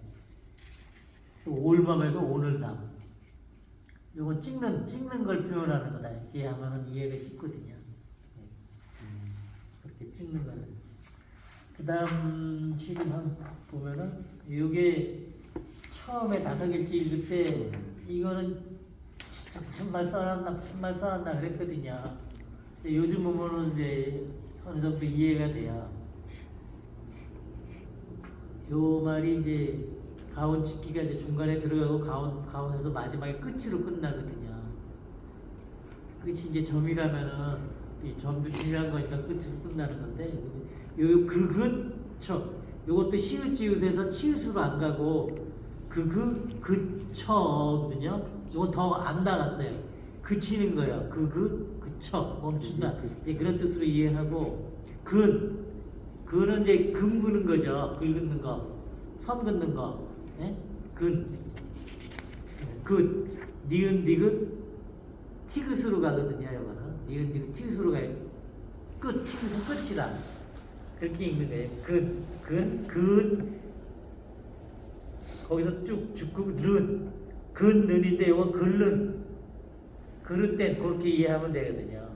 또 올맘에서 오늘 삶. 요건 찍는 걸 표현하는 거다. 이렇게 하면은 이해가 쉽거든요. 그렇게 찍는 거는. 그 다음 시름 한 보면은, 요게 처음에 5일째 읽을 때, 이거는 진짜 무슨 말 써놨나 그랬거든요. 근데 요즘 보면은 이제 어느 정도 이해가 돼요. 요 말이 이제 가온 짓기가 이제 중간에 들어가고 가온에서 마지막에 끝으로 끝나거든요. 끝이 이제 점이라면은 이 점도 중요한 거니까 끝으로 끝나는 건데 요 요것도 시읒지읒에서 치읒으로 안 가고 그쳐거든요. 이건 더 안 나갔어요. 그치는 거예요. 그쳐 멈춘다. 이제 그런 뜻으로 이해하고 그는 이제 금 그는 거죠. 글 긋는 거, 선 긋는 거. 예? 니은 디귿 티귿으로 가거든요. 이거는 니은 디귿 티귿으로 가요. 티귿은 끝이라 그렇게 읽는 거예요. 거기서 쭉 죽고 는인데 이건 글른 그릇된 그렇게 이해하면 되거든요.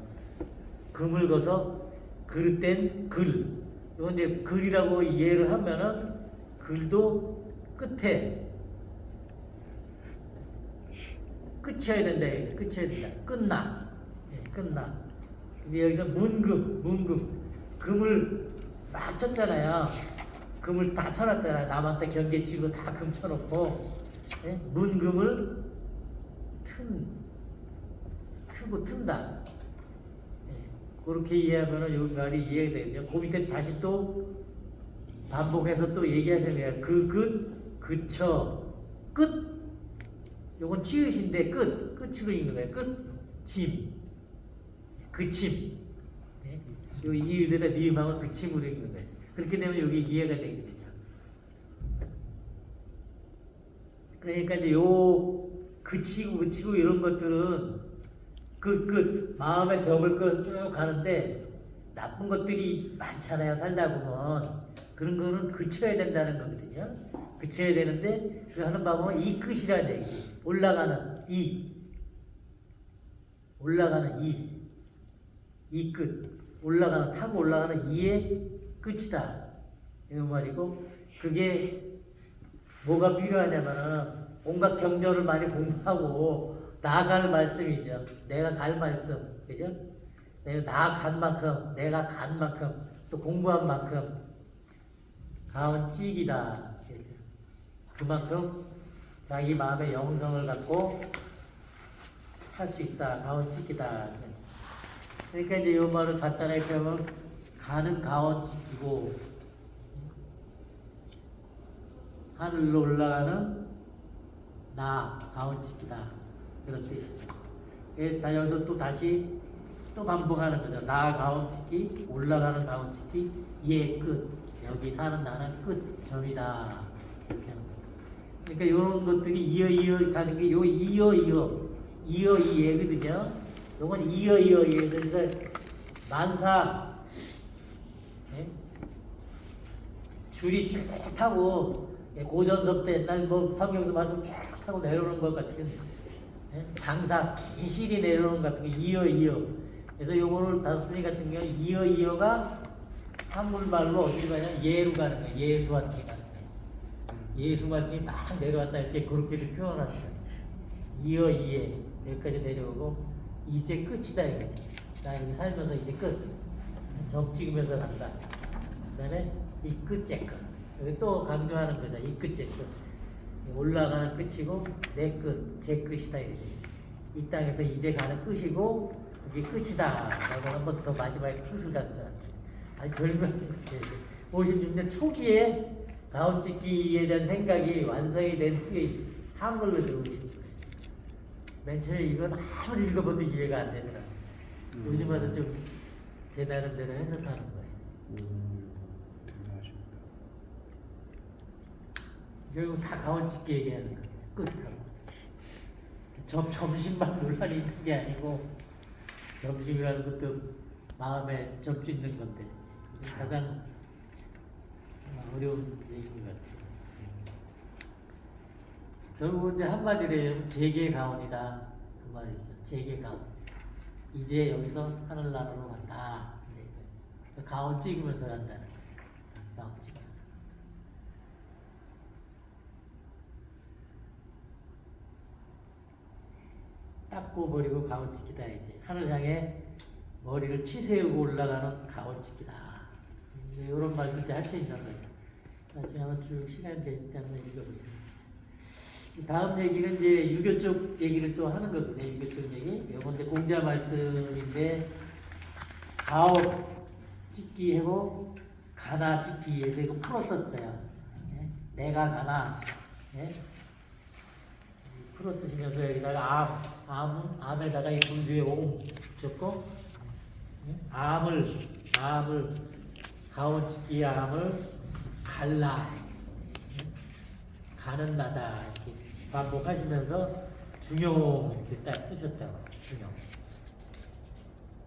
금을 거서 그릇된 글. 이건 이제 글이라고 이해를 하면은 글도 끝에 끝이어야 된다. 끝이어야 된다. 끝나. 끝나. 근데 여기서 문금. 금을 막 쳤잖아요. 금을 다 쳐놨잖아요. 남한테 경계치고 다 금 쳐놓고 문금을 트고 튼다. 그렇게 이해하면은 이 말이 이해가 되거든요. 그 밑에 다시 또 반복해서 또 얘기하시네요. 그쳐, 끝. 요건 치읓인데 끝으로 읽는 거예요. 끝, 침, 그침. 네? 요 이으에다 미음하면 그침으로 읽는 거예요. 그렇게 되면 여기 이해가 되거든요. 그러니까 이제 요 그치고 이런 것들은 끝 마음에 접을 것을 쭉 가는데 나쁜 것들이 많잖아요. 살다 보면 그런 거는 그쳐야 된다는 거거든요. 그쳐야 되는데 그 하는 방법은 이 끝이라는 얘기. 올라가는 이 끝. 타고 올라가는 이의 끝이다. 이 말이고 그게 뭐가 필요하냐면은 온갖 경전을 많이 공부하고 나아갈 말씀이죠. 내가 갈 말씀, 그죠? 내가 나아간 만큼, 내가 간 만큼, 또 공부한 만큼 가온 찍이다. 그만큼 자기 마음의 영성을 갖고 살 수 있다. 가온 찍기다. 그러니까 이제 이 말을 간단하게 하면 가는 가온 찍기고 하늘로 올라가는 나 가온 찍기다. 그런 뜻이죠. 다 여기서 또 다시 또 반복하는 거죠. 나 가온 찍기, 올라가는 가온 찍기, 예 끝. 여기 사는 나는 끝, 점이다. 이렇게 하는 거예요. 그러니까 이런 것들이 이어 가는 게 요 이어 이예거든요. 요건 이어 예. 그래서 만사 예? 줄이 쭉 타고 고전섭 때 옛날 뭐 성경도 말씀 쭉 타고 내려오는 것 같은 예? 장사 기실이 내려오는 것 같은 게 이어. 그래서 요거를 다스니 같은 경우 이어가 한국말로 어디로 가냐 예로 가는 거예요. 예수한테 가는 거예요. 예수 말씀이 막 내려왔다 이렇게 그렇게도 표현하는 거예요. 이어 이에 여기까지 내려오고 이제 끝이다 이거죠. 나 여기 살면서 이제 끝. 점 찍으면서 간다. 그 다음에 이 끝째 끝. 여기 또 강조하는 거죠. 이 끝째 끝. 올라가는 끝이고 내 끝, 제 끝이다 이거죠. 이 땅에서 이제 가는 끝이고 그게 끝이다. 라고 한번 더 마지막에 끝을 갖다. 아니 절묘한 거죠. 56년 초기에 가온찍기에 대한 생각이 완성이 된 후에 한글로 들어오신 거예요. 맨 처음에 이건 아무리 읽어봐도 이해가 안 되더라. 요즘 와서 좀 제 나름대로 해석하는 거예요. 결국 다 가온찍기 얘기하는 거예요. 끝하고. 점심만 논란이 있는 게 아니고 점심이라는 것도 마음에 접짓는 건데 가장 어려운 얘기인 것 같아요. 결국은 이제 한마디로 해요. 재계 가온이다. 그 말이죠. 재계 가온. 이제 여기서 하늘나라로 간다. 가온 찍으면서 간다는 거예요. 가온 찍으면서. 닦고 버리고 가온 찍기다. 이제 하늘 향해 머리를 치세우고 올라가는 가온 찍기다. 이런 말도 이제 할 수 있는 거죠. 나중에 한번 쭉 시간 되실 때 한번 읽어보세요. 다음 얘기는 이제 유교 쪽 얘기를 또 하는 거거든요. 유교 쪽 얘기. 이건 이제 공자 말씀인데 가업 찍기하고 가나 찍기에서 이거 풀었었어요. 예? 내가 가나 예? 풀어 쓰시면서 여기다가 암에다가 이 분주의 옹 붙였고 예? 암을 가온 찍기 암을 갈라 예? 가는 나다 이렇게 반복하시면서 중용 이렇게 딱 쓰셨다고. 중용.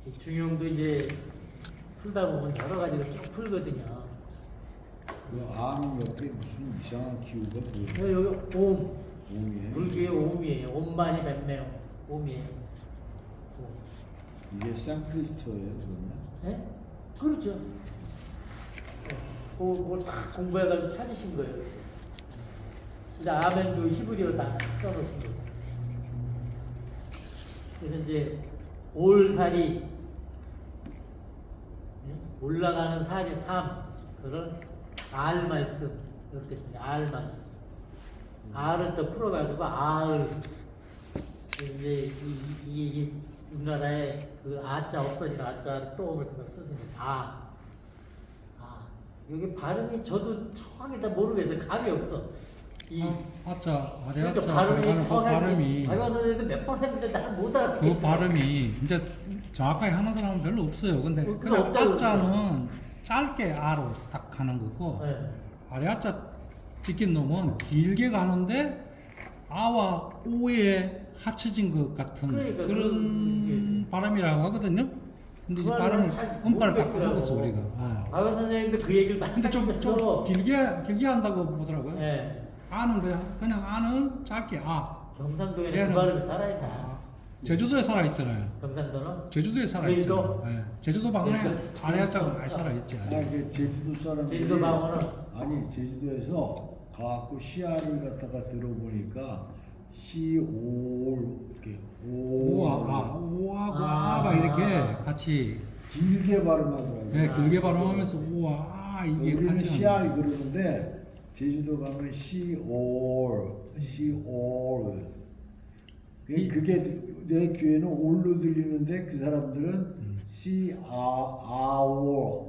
이 중용도 이제 풀다 보면 여러 가지로 쭉 풀거든요. 그 암 옆에 무슨 이상한 기호가 보여요? 여기 옴. 옴이에요? 불교의 옴이에요. 옴만이 뱉네요. 옴이에요. 옴. 이게 산크리스토예요, 그러면? 네? 그렇죠. 그걸 다 공부해가지고 찾으신 거예요. 근데 아멘도 히브리어 다 써놓으신 거예요. 그래서 이제 올살이 올라가는 살이 삶 그걸 알 말씀 이렇게 쓰냐 알 말씀 알을 또 풀어가지고 알 이제 이 우리나라에 그 아자 없어지는 아자를 또 그걸 쓰시면 여기 발음이 저도 정확히 다 모르겠어요. 감이 없어. 이 아짜 그러니까 아래아짜 발음이 들어가는 그 발음이 박완 선생님도 몇 번 했는데 나는 못 그 알아듣겠어. 발음이 이제 정확하게 하는 사람은 별로 없어요. 근데 그거 그냥 없다고 아자는 짧게 아로 딱 하는 거고 네. 아래아자 찍힌 놈은 길게 가는데 아와 오에 합쳐진 것 같은 그러니까 그런 발음이라고 하거든요. 근데 이제 그거는 발음을 잘 음가를 딱 모르겠더라고. 바꿔서 우리가. 아. 박완 선생님도 그 얘기를 많이 근데 좀 하시면서 길게 한다고 보더라고요. 예. 아는 그냥 아는 짧게 아. 경상도에는 얘는- 그 발음이 살아있다. 아. 제주도에 살아 있잖아요. 경상도는 제주도에 살아 제주도? 있잖아요. 예. 제주도 방언에 제주도? 아래아자가 많이 살아 있지. 아, 아직. 이게 제주도 사람들이 제주도 방언은 아니 제주도에서 가갖고 시아를 갖다가 들어보니까 시올 이렇게 오하고 아. 아가 이렇게 같이 길게 발음하더라고요. 네, 길게 발음하면서 우와 이게 우리는 같이 시아 하는 거예요. 그러는데 제주도 가면 시올 그게 내 귀에는 올로 들리는데 그 사람들은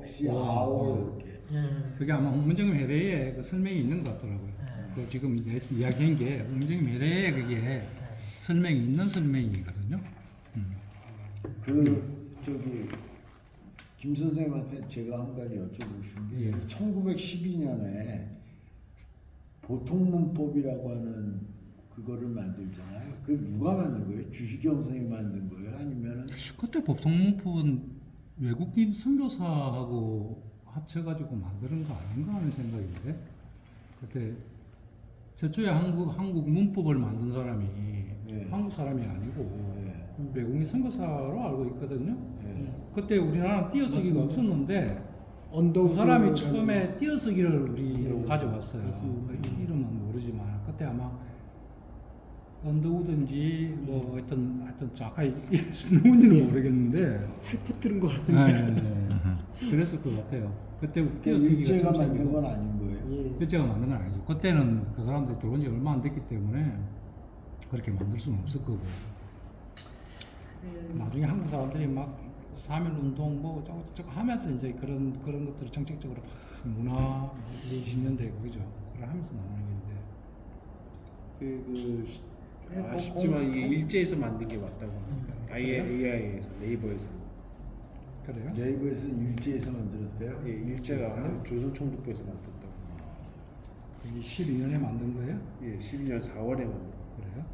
시아올 이렇게. 그게 아마 홍문정님 회례에 그 설명이 있는 것 같더라고요. 그 지금 이야기한 게 홍문정님 회례에 그게 설명이 있는 설명이거든요. 그 저기 김 선생님한테 제가 한 가지 여쭤보고 싶은 게 예. 1912년에 보통문법이라고 하는 그거를 만들잖아요. 그 누가 만든 거예요? 주시경 선생님 만든 거예요? 아니면은 그때 법통문법은 외국인 선교사하고 합쳐가지고 만드는 거 아닌가 하는 생각인데 그때 최초에 한국 문법을 만든 사람이 예. 한국 사람이 아니고 예. 외국인 선교사로 알고 있거든요. 예. 그때 우리나라는 띄어쓰기가 없었는데 언더우드 그 사람이 라는- 처음에 띄어쓰기를 우리로 예. 가져왔어요. 맞습니다. 그 이름은 모르지만 그때 아마 언더우드인지 뭐 하여튼 정확하게 누군지는 모르겠는데 살풋 들은 것 같습니다. 그랬을 것 같아요. 그때 그 띄어쓰기가 일제가 처음 만든 생기고 건 아닌 거예요. 예. 일제가 만든 건 아니죠. 그때는 그 사람들이 들어온 지 얼마 안 됐기 때문에 그렇게 만들 수는 없을 거고. 나중에 한국 사람들이 막 3.1운동 뭐 저거 하면서 이제 그런 것들을 정책적으로 막 문화 20년대 그죠. 그걸 하면서 나오는 건데. 아쉽지만 이게 일제에서 만든 게 맞다고 합니다. AI에서 네이버에서 그래요? 네이버에서 일제에서 만들었대요. 예, 일제가 조선총독부에서 만들었다고. 이게 12년에 만든 거예요? 예, 12년 4월에 만든. 그래요?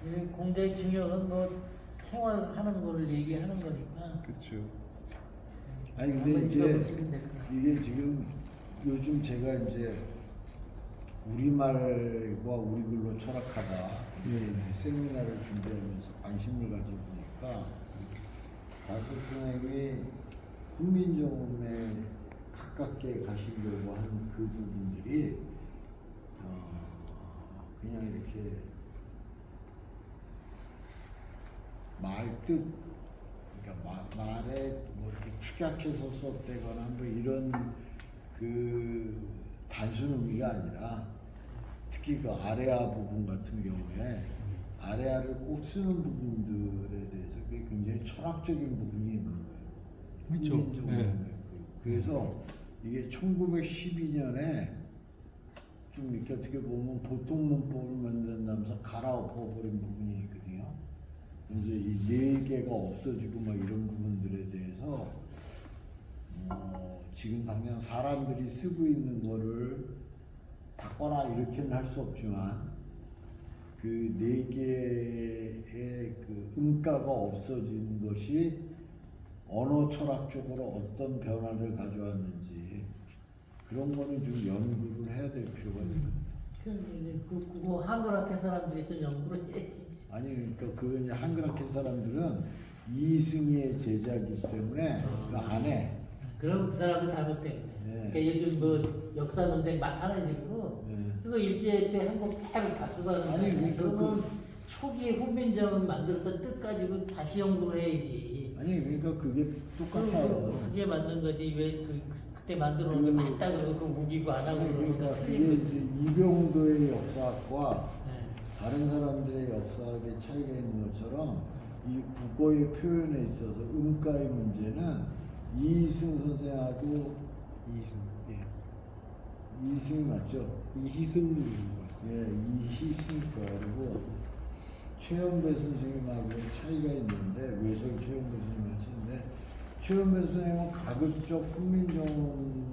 예. 이 공대 중요한 뭐 생활하는 거를 얘기하는 거니까. 그렇죠. 아니 근데 한번 이게 읽어보시면 될 거예요. 이게 지금 요즘 제가 이제 우리말과 우리글로 철학하다 이제 세미나를 준비하면서 관심을 가져보니까 다섯 선생님이 훈민정음에 가깝게 가시려고 하는 그 부분들이 그냥 이렇게 말뜻 그러니까 말에 뭐 이렇게 축약해서 썼대거나 뭐 이런 그 단순 의미가 아니라 특히 그 아레아 부분 같은 경우에 아레아를 꼭 쓰는 부분들에 대해서 그게 굉장히 철학적인 부분이 있는 거예요. 그렇죠. 훈민정음에. 네. 그래서 이게 1912년에 좀 이렇게 어떻게 보면 보통 문법을 만든다면서 갈아엎어버린 부분이 있거든요. 이제 이 네 개가 없어지고 막 이런 부분들에 대해서 지금 당장 사람들이 쓰고 있는 거를 바꿔라 이렇게는 할 수 없지만 그 네 개의 그 음가가 없어진 것이 언어 철학적으로 어떤 변화를 가져왔는지 그런 거는 좀 연구를 해야 될 필요가 있습니다. 그거 한글학회 사람들이 좀 연구를 해야지. 아니 그러니까 그 이제 한글학회 사람들은 이승희의 제자이기 때문에 그 안에 그럼 그 사람도 잘못된 거예요. 네. 그러니까 요즘 뭐 역사 논쟁 막 하는 식으로 네. 그거 일제 때 한국 대로 답수하는 아니, 그러면 초기에 훈민정음 만들었던 뜻 가지고 다시 연구를 해야지. 아니 그러니까 그게 똑같아요. 그게 맞는 거지. 왜 그때 만들어 놓은 게 맞다 그러고 우기고 안 하고 아니, 그러는 그러니까 거 그게 틀린 이제 거지. 이병도의 역사학과 네. 다른 사람들의 역사학의 차이가 있는 것처럼 이 국어의 표현에 있어서 음가의 문제는 이승 선생하고 이승. 예. 이승 맞죠? 이희승인 것 같습니다. 예, 이희승 거고 최영배 선생님하고 차이가 있는데 외설 최영배 선생님 하시는데 최영배 선생님은 가급적 훈민정음의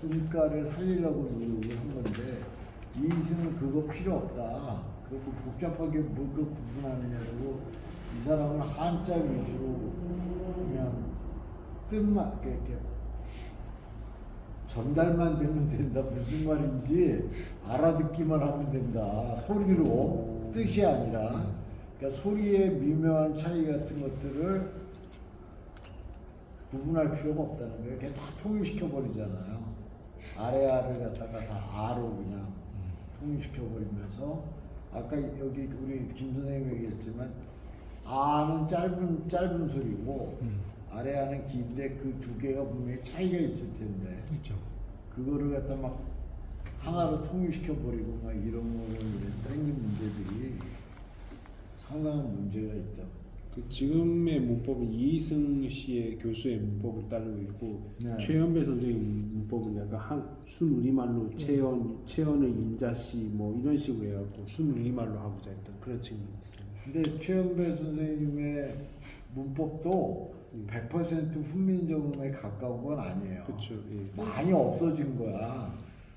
음가를 살리려고 노력을 한 건데 이희승은 그거 필요 없다. 그거 복잡하게 뭘 그걸 구분하느냐고 이 사람은 한자 위주로 그냥 뜻만 이렇게 전달만 되면 된다. 무슨 말인지 알아듣기만 하면 된다. 소리로 뜻이 아니라 그러니까 소리의 미묘한 차이 같은 것들을 구분할 필요가 없다는 거예요. 그냥 다 통일시켜 버리잖아요. 아래아를 갖다가 다 아로 그냥 통일시켜 버리면서 아까 여기 우리 김 선생님이 얘기했지만 아는 짧은 소리고 아래아는 긴데 그 두 개가 분명히 차이가 있을 텐데 있죠. 그거를 갖다 막 하나로 통일시켜 버리고 막 이런 거는 생긴 문제들이 상당한 문제가 있다. 그 지금의 문법은 이희승 씨의 교수의 문법을 따르고 있고 네. 최연배 선생님 문법은 약간 순우리말로 채연을 임자씨 뭐 이런 식으로 해갖고 순우리말로 하고자 했던 그런 측면이 있습니다. 근데 최영배 선생님의 문법도 100% 훈민정음에 가까운 건 아니에요. 그렇죠. 예. 많이 없어진 거야.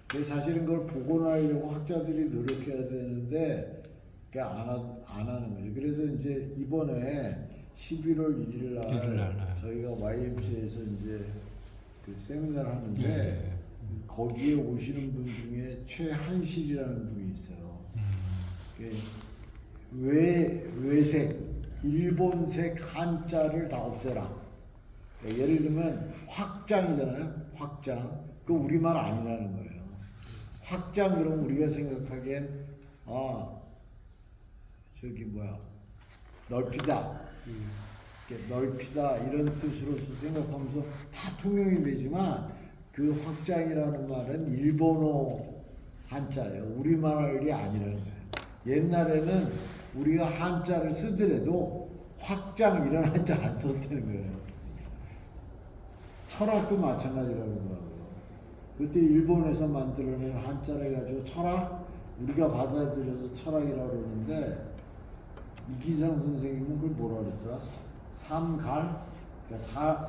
그래서 사실은 그걸 복원하려고 학자들이 노력해야 되는데 그게 안 하는 거죠. 그래서 이제 이번에 11월 1일 날 1일 날. 저희가 YMCA에서 이제 그 세미나를 하는데 네. 거기에 오시는 분 중에 최한실이라는 분이 있어요. 그게 외색 일본색 한자를 다 없애라. 그러니까 예를 들면 확장이잖아요. 확장. 그 우리말 아니라는 거예요. 확장 그러면 우리가 생각하기엔 저기 뭐야 넓히다. 이렇게 넓히다 이런 뜻으로 생각하면서 다 통용이 되지만 그 확장이라는 말은 일본어 한자예요. 우리말이 아니라는 거예요. 옛날에는 우리가 한자를 쓰더라도 확장 이런 한자 안 썼다는 거예요. 철학도 마찬가지라고 그러더라고요. 그때 일본에서 만들어낸 한자를 가지고 철학, 우리가 받아들여서 철학이라고 그러는데 이기상 선생님은 그걸 뭐라 그랬더라? 삼갈? 그러니까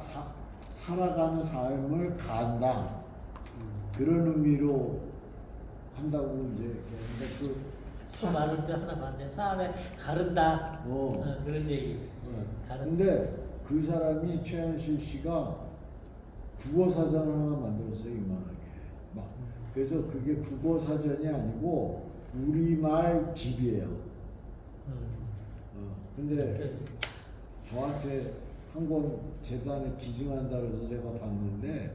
살아가는 삶을 간다. 그런 의미로 한다고 이제 근데 그 저 말을 또 하나 봤는데 싸움에 가른다. 그런 얘기. 가른다. 근데 그 사람이 최한실 씨가 국어 사전 하나 만들었어요. 이만하게 막 그래서 그게 국어 사전이 아니고 우리말 집이에요. 근데 저한테 한 권 재단에 기증한다 그래서 제가 봤는데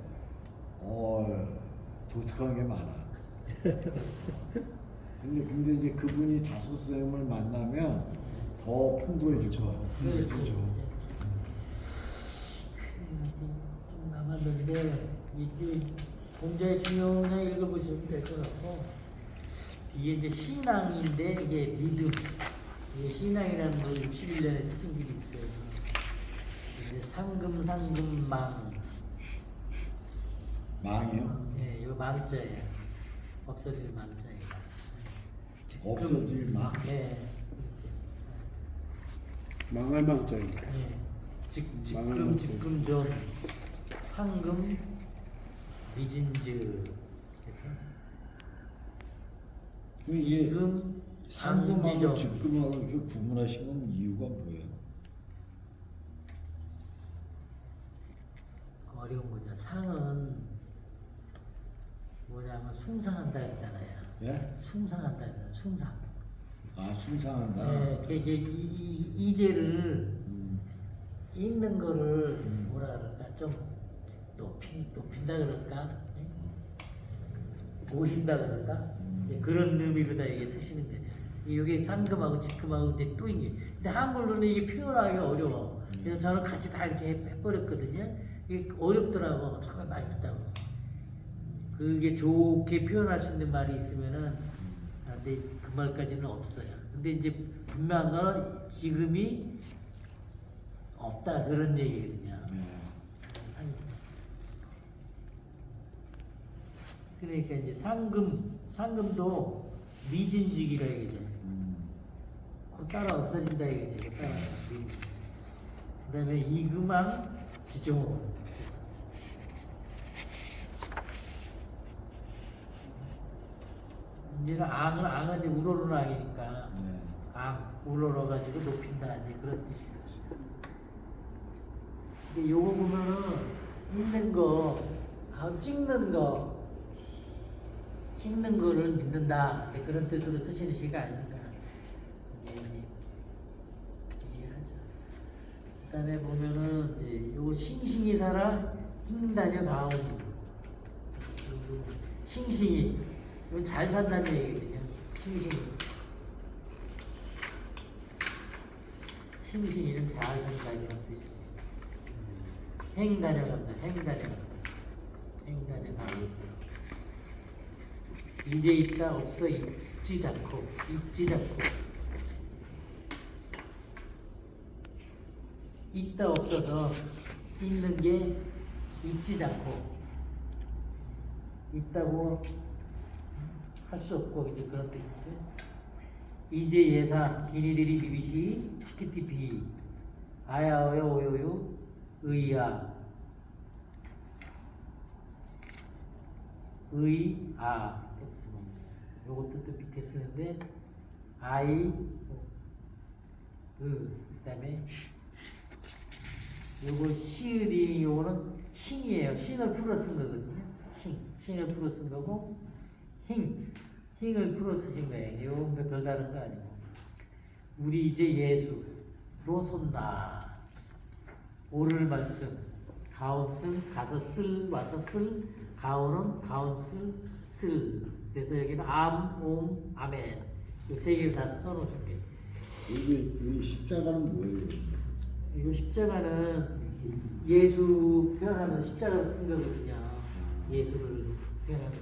독특한 게 많아. 근데 이제 그분이 다섯 선생님을 만나면 더 풍부해질 것 같아요. 그렇죠. 좀 남았는데 이 공자의 중요한 읽어보시면 될 것 같고 이게 이제 신앙인데 이게 믿음. 이게 신앙이라는 걸 61년에 쓰신 분이 있어요. 이제 상금망. 망이요? 예, 이거 망자예요. 없어질 망자예요. 없어질 망? 예. 망할 망자입니다. 예. 망할 직금, 망자. 직금존, 상금, 미진즈 해서 이게 이금, 상금하고 상지존. 직금하고 이렇게 구분하신 건 이유가 뭐예요? 어려운 거죠. 상은 뭐냐면 숭상한다 했잖아요. 예? 숭상한다 했잖아요. 숭상. 숭상한다. 예, 이게 이제를 읽는 거를 음. 뭐라 그럴까 좀 높인다 그럴까 예? 모신다 그럴까 예, 그런 의미로다 이게 쓰시는 거죠. 이게 상금하고 직금하고 이제 또 이게 근데 한글로는 이게 표현하기가 어려워. 그래서 저는 같이 다 이렇게 해버렸거든요. 이게 어렵더라고. 정말 많이 했다고. 그게 좋게 표현할 수 있는 말이 있으면은 근데 그 말까지는 없어요. 근데 이제 분명한 건 지금이 없다 그런 얘기거든요. 네. 그러니까 이제 상금도 미진직이라 이거죠. 곧 따라 없어진다 이거죠. 이거 따라. 그다음에 이금왕 지종호. 이제는 앙은 이제 우러러는 앙이니까 네. 우러러 가지고 높인다 이제 그런 뜻이에요. 근데 요거 보면은 있는 거, 찍는 거를 믿는다 이제 그런 뜻으로 쓰시는 시가 아닌가 이제 이해하죠. 그다음에 보면은 이제 요거 싱싱이 살아 흰다녀 가오니 싱싱이 이건 잘 산다는 얘기거든요. 싱싱이는 잘 산다는 뜻이지. 행다녀간다. 행다녀가 이제 있다 없어 잊지 않고 있다 없어서 있는 게 잊지 않고 있다고 할 수 없고 이제 그런 뜻인데 이제 예사 기니디리 비비시 치키티피 아야어요 오요요 의야 요것도 또 밑에 쓰는데 그다음에 요거 시을이 요거는 싱이에요. 싱을 풀어 쓴 거거든요. 싱을 풀어 쓴 거고 힝을 풀어 쓰신 거예요. 요건 별다른 거 아니고 우리 이제 예수로 손나 오를 말씀 가온쓴 가서 쓸 와서 쓸 가온은 가온쓸 쓸 그래서 여기는 옴 아멘 이 세 개를 다 써놓은 거예요. 여기 십자가는 뭐예요? 이거 십자가는 예수 표현하면서 십자가를 쓴 거거든요. 예수를 표현하면서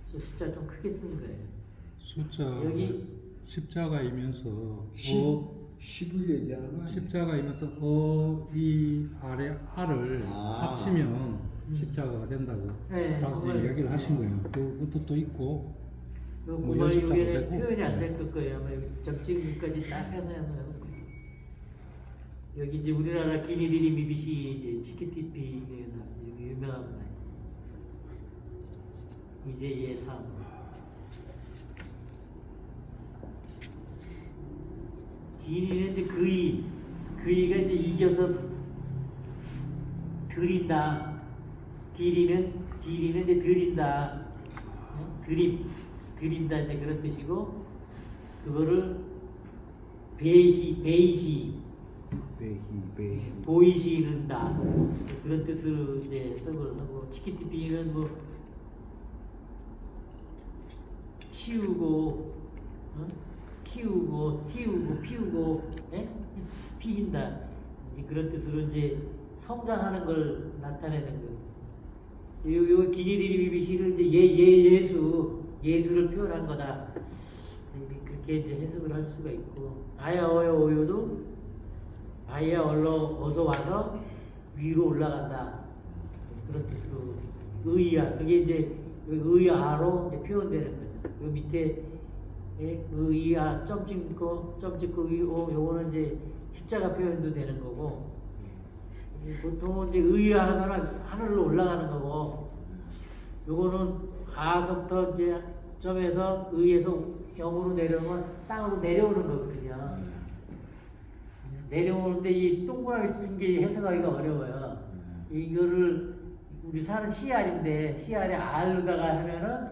그래서 십자가 좀 크게 쓴 거예요. 숫자 여기 십자가이면서 십을 얘기하는 거 아니에요? 십자가이면서 이 아래 알을 합치면 십자가가 된다고 네, 다시 그걸 이야기를 하신 거예요. 그 뜻도 있고 뭐 그거 연습자도 이게 되고. 표현이 안 될 거예요. 아마 점찍기까지 딱 해서 하는 거예요. 여기 이제 우리나라 기니디리 미비시 치키티피 여기 유명한 거 맞지. 이제 예상. 기니는 이제 그이가 이제 이겨서 드린다. 디리는 이제 드린다. 드린다 이제 그런 뜻이고 그거를 보이시는다 그런 뜻으로 이제 해석을 하고 치키티피는 뭐 치우고 키우고 띄우고 피우고 피긴다 그런 뜻으로 이제 성장하는 걸 나타내는 거. 요 기니디리비비시를 이제 예수를 표현한 거다. 그렇게 이제 해석을 할 수가 있고 아야 어여 오요도 아야 어서 와서 위로 올라간다 그런 뜻으로 의야 그게 이제 의아로 이제 표현되는 거죠. 요 밑에 의아 점 찍고 요거는 이제 십자가 표현도 되는 거고. 보통은 이제 의아하면 하늘로 올라가는 거고, 요거는 아서부터 이제 점에서 의에서 영으로 내려오면 땅으로 내려오는 거거든요. 내려오는데 이 동그라미 쓴 게 해석하기가 어려워요. 이거를 우리 사는 CR인데 CR에 R다가 하면은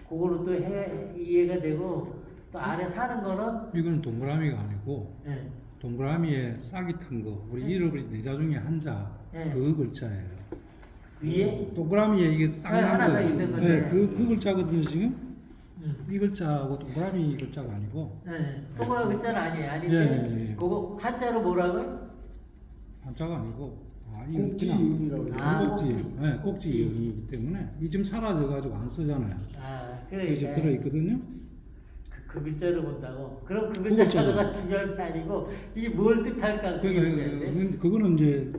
그거로 또 이해가 되고 또 안에 사는 거는 이거는 동그라미가 아니고 네. 동그라미에 싹이 튼 거 우리 잃어버린 내자 중에 한자 네. 그 글자예요. 위에 동그라미에 이게 싹 네, 난 하나 더 거예요. 있는 건데. 네, 그 글자거든요 지금. 이 글자하고 동그라미 글자가 아니고 네. 동그라미 글자는 아닌데 예. 그거 한자로 뭐라고요? 한자가 아니고 이거 꼭지이응이라고 그냥 꼭지, 꼭지. 네, 꼭지이응이기 때문에 이 좀 사라져가지고 안 쓰잖아요. 그래 이제 들어 있거든요. 그 글자를 본다고. 그럼 그 글자죠. 글자가 중요한 게 아니고 이게 뭘 뜻할까 그게 문제인데. 그거는 이제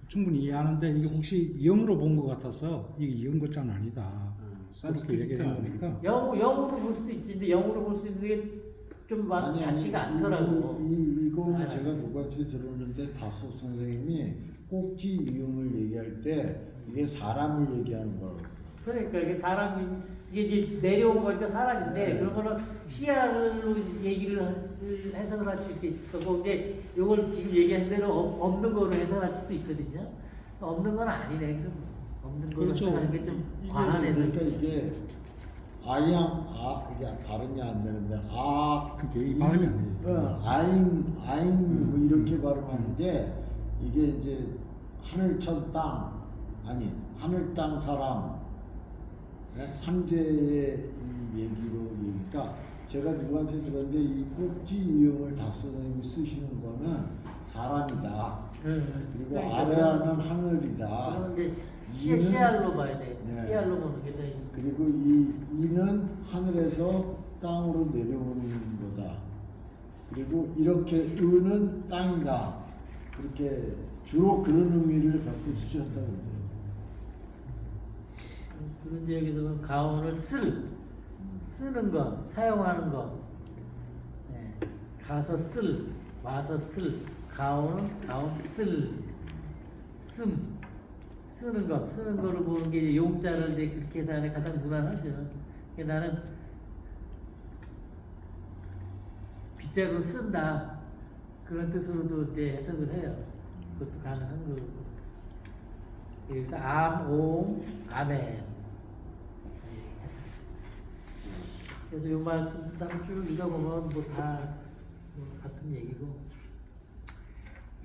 충분히 이해하는데 이게 혹시 영으로 본 것 같아서 이게 영 글자는 아니다. 그렇게 얘기해 보니까 영으로 볼 수도 있지. 근데 영으로 볼 수 있는 게 좀 많지가 않더라고. 이거는 아. 제가 누구한테 들었는데 다소 선생님이 꼭지 이음을 얘기할 때 이게 사람을 얘기하는 거라고. 그러니까 이게 사람이 이게 이제 내려온 거니까 사람인데 네. 그러면은 시야로 얘기를 해석을 할 수 있고 이제 이걸 지금 얘기한 대로 없는 거로 해석할 수도 있거든요. 없는 건 아니네. 그럼 없는 거로 그렇죠. 해석하는 게 좀 이게 과한 해석. 그러니까 이게 이게 발음이 안 되는데 그게 발음이 안 돼요. 아인 뭐 이렇게 발음하는 게 이게 이제 하늘천 땅 아니 하늘 땅 사람 삼재의 이 얘기로 얘기니까 제가 누구한테 들었는데 이 꼭지 이음을 다소 선생님이 쓰시는 거는 사람이다. 그리고 그러니까 아래하는 하늘이다. 그러면 이제 이는- 시알로 봐야 돼. 네. 시알로 보는 게 더. 그리고 이는 하늘에서 땅으로 내려오는 거다. 그리고 이렇게 의는 땅이다. 그렇게 주로 그런 의미를 갖고 쓰셨다고 그러더라고요. 그런데 여기서 보면 가온을 쓰는 거, 사용하는 거. 네. 가서 와서 가온은 가온 쓰는 거를 보는 게 이제 용자를 이제 그렇게 해서 안에 가장 무난하죠. 그러니까 나는 빗자루를 쓴다. 그런 뜻으로도 이제 해석을 해요. 그것도 가능한 거고. 여기서 아멘. 그래서 이 말씀 한번 쭉 읽어보면 뭐 다 같은 얘기고.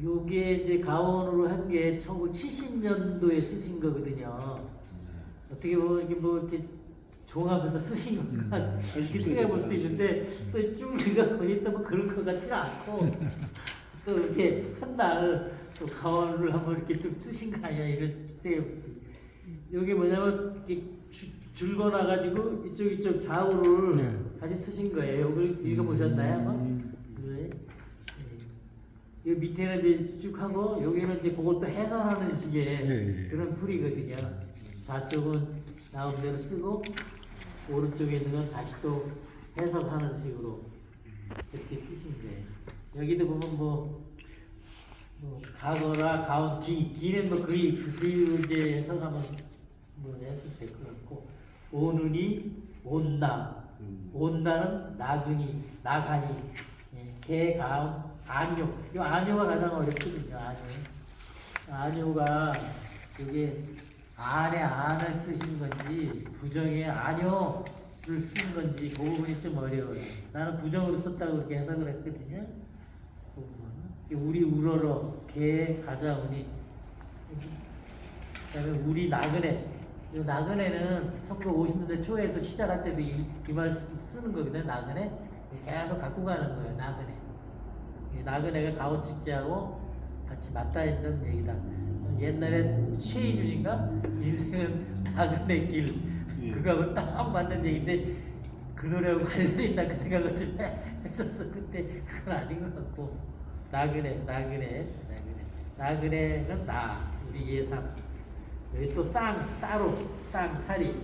요게 이제 가온으로 한 게 1970년도에 쓰신 거거든요. 어떻게 보면 이게 뭐 이렇게 종합해서 쓰신 건가 이렇게 생각해 볼 수도 있는데 또 쭉 읽어보니 또 뭐 그럴 것 같지는 않고 또 이렇게 한 날 또 가온을 한번 이렇게 쭉 쓰신 거 아니야 이런 생각해 볼 수도 있고. 요게 뭐냐면 이렇게 줄거놔가지고 이쪽 좌우를 네. 다시 쓰신 거예요. 이걸 읽어보셨나요? 한번? 네. 이 밑에는 이제 쭉 하고 여기는 이제 그걸 또 해설하는 식의 네. 그런 풀이거든요. 좌쪽은 나온 대로 쓰고 오른쪽에 있는 건 다시 또 해석하는 식으로 이렇게 쓰신데 여기도 보면 뭐 가거나 가온 뒤는 뭐 그 이제 해석하면 뭐 해석 될 것 같고 오는이 온다는 나가니 개 가온 안요. 이 안요가 가장 어렵거든요. 안요가 이게 안에 안을 쓰신 건지 부정에 안요를 쓴 건지 그 부분이 좀 어려워요. 나는 부정으로 썼다고 그렇게 해석을 했거든요. 그 부분은. 우리 우러러 개 가자오니 그다음에 우리 나그네. 이 나그네는 1950년대 초에도 시작할 때도 이 말 쓰는 거거든요. 나그네. 계속 갖고 가는 거예요. 나그네. 이 나그네가 가오축제하고 같이 맞닿아 있는 얘기다. 옛날에 최희준인가 인생은 나그네 길 그거하고 딱 맞는 얘기인데 그 노래하고 관련이 있나 그 생각을 좀 했었어. 근데 그건 아닌 것 같고 나그네는 나 우리 예상. 여기 또 땅살이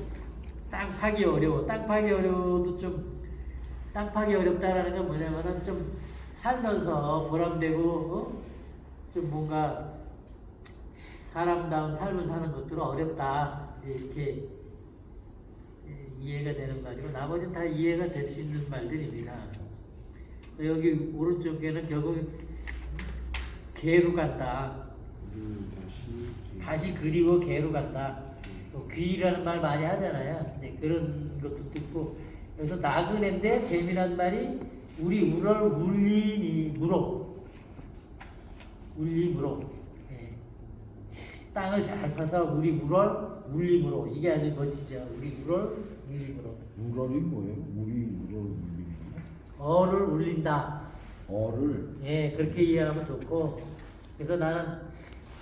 땅 파기 어려워. 땅 파기 어려워도 좀 땅 파기 어렵다라는 건 뭐냐면은 좀 살면서 보람되고 좀 뭔가 사람다운 삶을 사는 것들은 어렵다 이렇게 이해가 되는 말이고 나머지는 다 이해가 될 수 있는 말들입니다. 여기 오른쪽에는 결국 개로 간다. 다시 그리고 개로 간다. 귀라는 말 많이 하잖아요. 네, 그런 것도 듣고 그래서 나그네인데 재미난 말이 우리 우럴 울리무로 예. 땅을 잘 파서 우리 우럴 울리무로 이게 아주 멋지죠. 우리 우럴 울리무로 우럴이 뭐예요? 우리 우럴 울리는 어를 울린다. 어를 예, 그렇게 이해하면 좋고 그래서 나는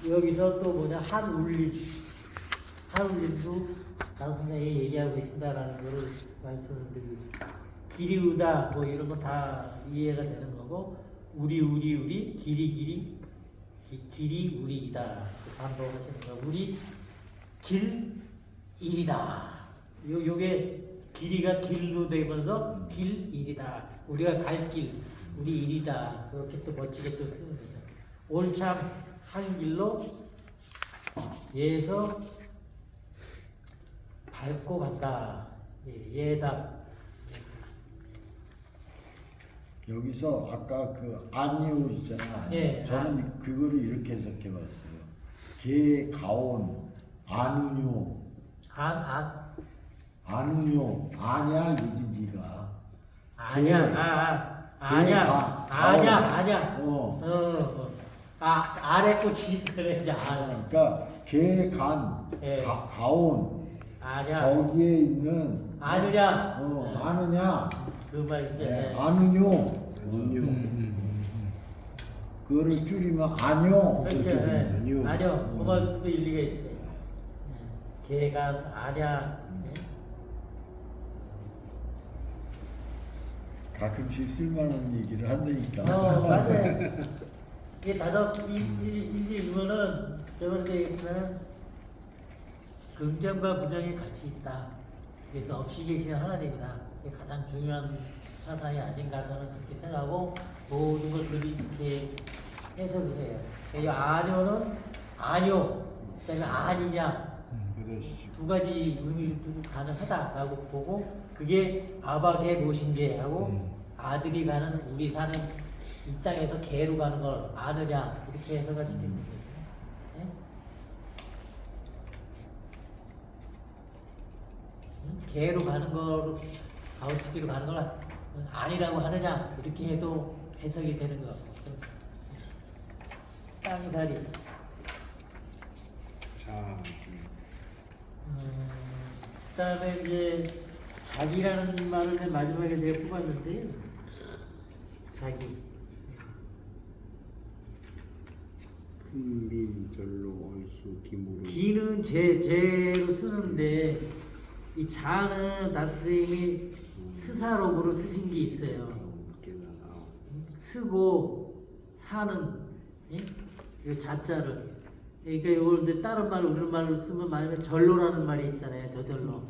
여기서 또 뭐냐 한울림도 나 선생님이 얘기하고 계신다라는 거를 말씀을 드리고 길이우다 뭐 이런 거 다 이해가 되는 거고 우리 길이 우리이다 반복하시는 거 우리 길 일이다 요게 길이가 길로 되면서 길일이다. 우리가 갈 길, 우리 일이다. 그렇게 또 멋지게 또 쓰는 거죠. 올참 한 길로 예서 밟고 간다. 예다. 여기서 아까 그 안유 있잖아. 예, 저는 그거를 이렇게 해석해봤어요. 개 가온 안우뇨 안우뇨 아냐 유진지가 아니야. 아래 꽃이 그래 이제 그러니까 개간 예. 가온 아냐. 거기에 있는 아느냐. 아느냐 그 말이지. 네, 아느뇨 그거를 줄이면 아뇨 그렇죠. 이렇게 예. 되는 거예요. 아니요. 그 말씀도 일리가 있어요. 개가 아냐. 가끔씩 쓸만한 얘기를 한다니까. 맞아요. 이게 다섯 일지이면은 저번에 얘기했지만 긍정과 부정이 같이 있다. 그래서 없이 계시는 하나님이다. 이게 가장 중요한 사상이 아닌가 저는 그렇게 생각하고 모든 걸 그렇게 해석을 해요. 이 아뇨는 아뇨, 그다음에 아니냐 두 가지 의미도 가능하다라고 보고 그게 아바게 모신게하고 아들이 가는 우리 사는 이 땅에서 개로 가는 걸 아느냐 이렇게 해석할 수도 있는 거죠. 네? 개로 가는 걸 가오치기로 가는 걸 아니라고 하느냐 이렇게 해도 해석이 되는 것 같고 땅이살이 자, 그다음에 이제 자기라는 말을 맨 마지막에 제가 뽑았는데 자기 큰빔절로 얼수 기무로 기는 제로 쓰는데 이 자는 나스님이 스사록으로 쓰신 게 있어요. 쓰고 사는 예? 이 자자를 그러니까 이걸 근데 다른 말로 우리 말로 쓰면 만약에 절로라는 말이 있잖아요. 저절로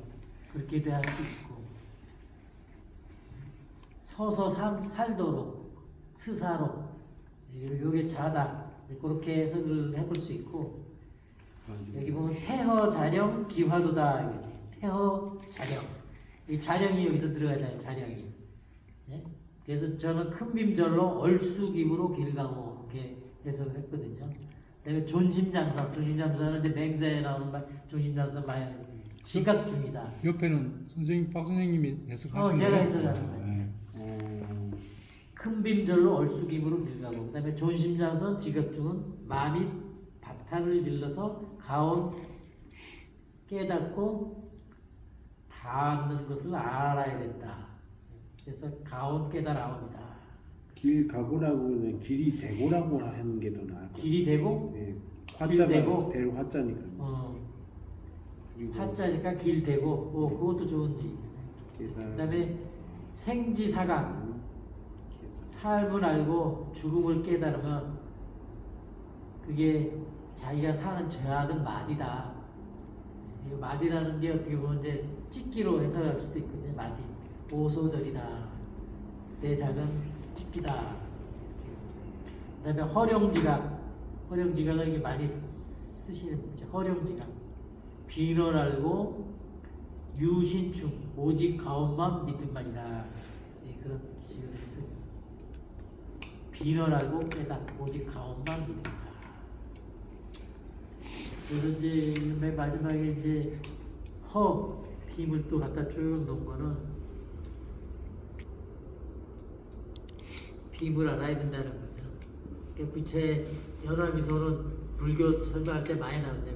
그렇게도 할 수 있고 서서 살도록 스사록 요게 자다 그렇게 해석을 해볼 수 있고 여기 보면 태허 자령 기화도다 이거지. 태허 자령 이 자령이 여기서 들어가잖아요. 자령이 예? 그래서 저는 큰빔절로 얼수김으로 길가고 이렇게 해석을 했거든요. 그다음에 존심장선 이제 맹자에 나오는 말 존심장선 말 지각 중이다. 옆에는 박 선생님이 해석하신 제가 거예요? 해석하는 거예요. 네. 큰빔절로 얼수김으로 길가고 그다음에 존심장선 지각 중은 마밑 바탕을 질러서 가온 깨닫고 닿는 것을 알아야 된다. 그래서 가온 깨달아옵니다. 길 가고라고는 길이 되고라고 하는 게 더 나을 것 같아요. 길이 되고 네, 길 되고? 화자가 될 화자니까. 그리고 화자니까 길 되고 그것도 좋은 얘기잖아요. 그다음에 생지사각 삶을 알고 죽음을 깨달으면 그게 자기가 사는 죄악은 마디다. 이 마디라는 게 어떻게 보면 이제 찍기로 해석할 수도 있거든요. 마디 오소절이다. 내 작은 찍기다. 그다음에 허령지각은 이게 많이 쓰시는 문제. 허령지각 비를 알고 유신충 오직 가온만 믿음만이다. 그런 식으로 해서 비를 알고 깨닫고 오직 가온만 믿음다. 그래서 이제 맨 마지막에 이제 빔을 또 갖다 쭉 놓은 거는 빔을 알아야 된다는 거죠. 그러니까 부채 연화미소는 불교 설명할 때 많이 나오는데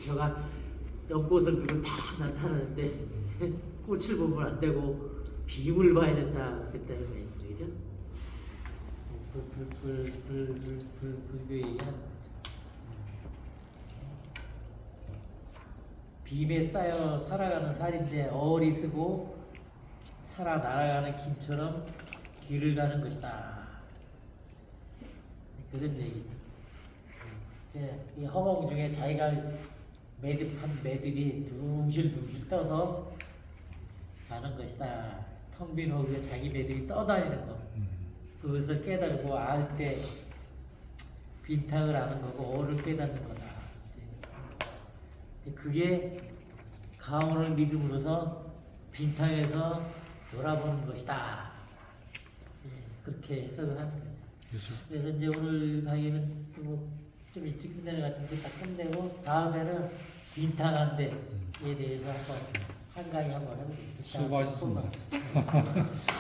제가 연꽃을 보면 다 나타나는데 꽃을 보면 안 되고 빔을 봐야 된다 그랬다는 거예요. 그죠? 불교 얘기하는 거죠. 빔에 쌓여 살아가는 살인데 어리 쓰고 살아 날아가는 김처럼 길을 가는 것이다. 그런 얘기죠. 이 허공 중에 자기가 매듭한 매듭이 둥실둥실 떠서 가는 것이다. 텅 빈 호흡에 자기 배들이 떠다니는 것. 그것을 깨달고 알 때 빈탕을 아는 거고 어를 깨닫는 거다. 그게 가온을 믿음으로서 빈탕에서 돌아보는 것이다. 그렇게 해석을 하는 거죠. 그래서 이제 오늘 강의는 좀 일찍 끝내는 것 같은데 딱 끝내고 다음에는 빈탕 한 대에 대해서 한번 한강에 한번 해보겠습니다. 수고하셨습니다.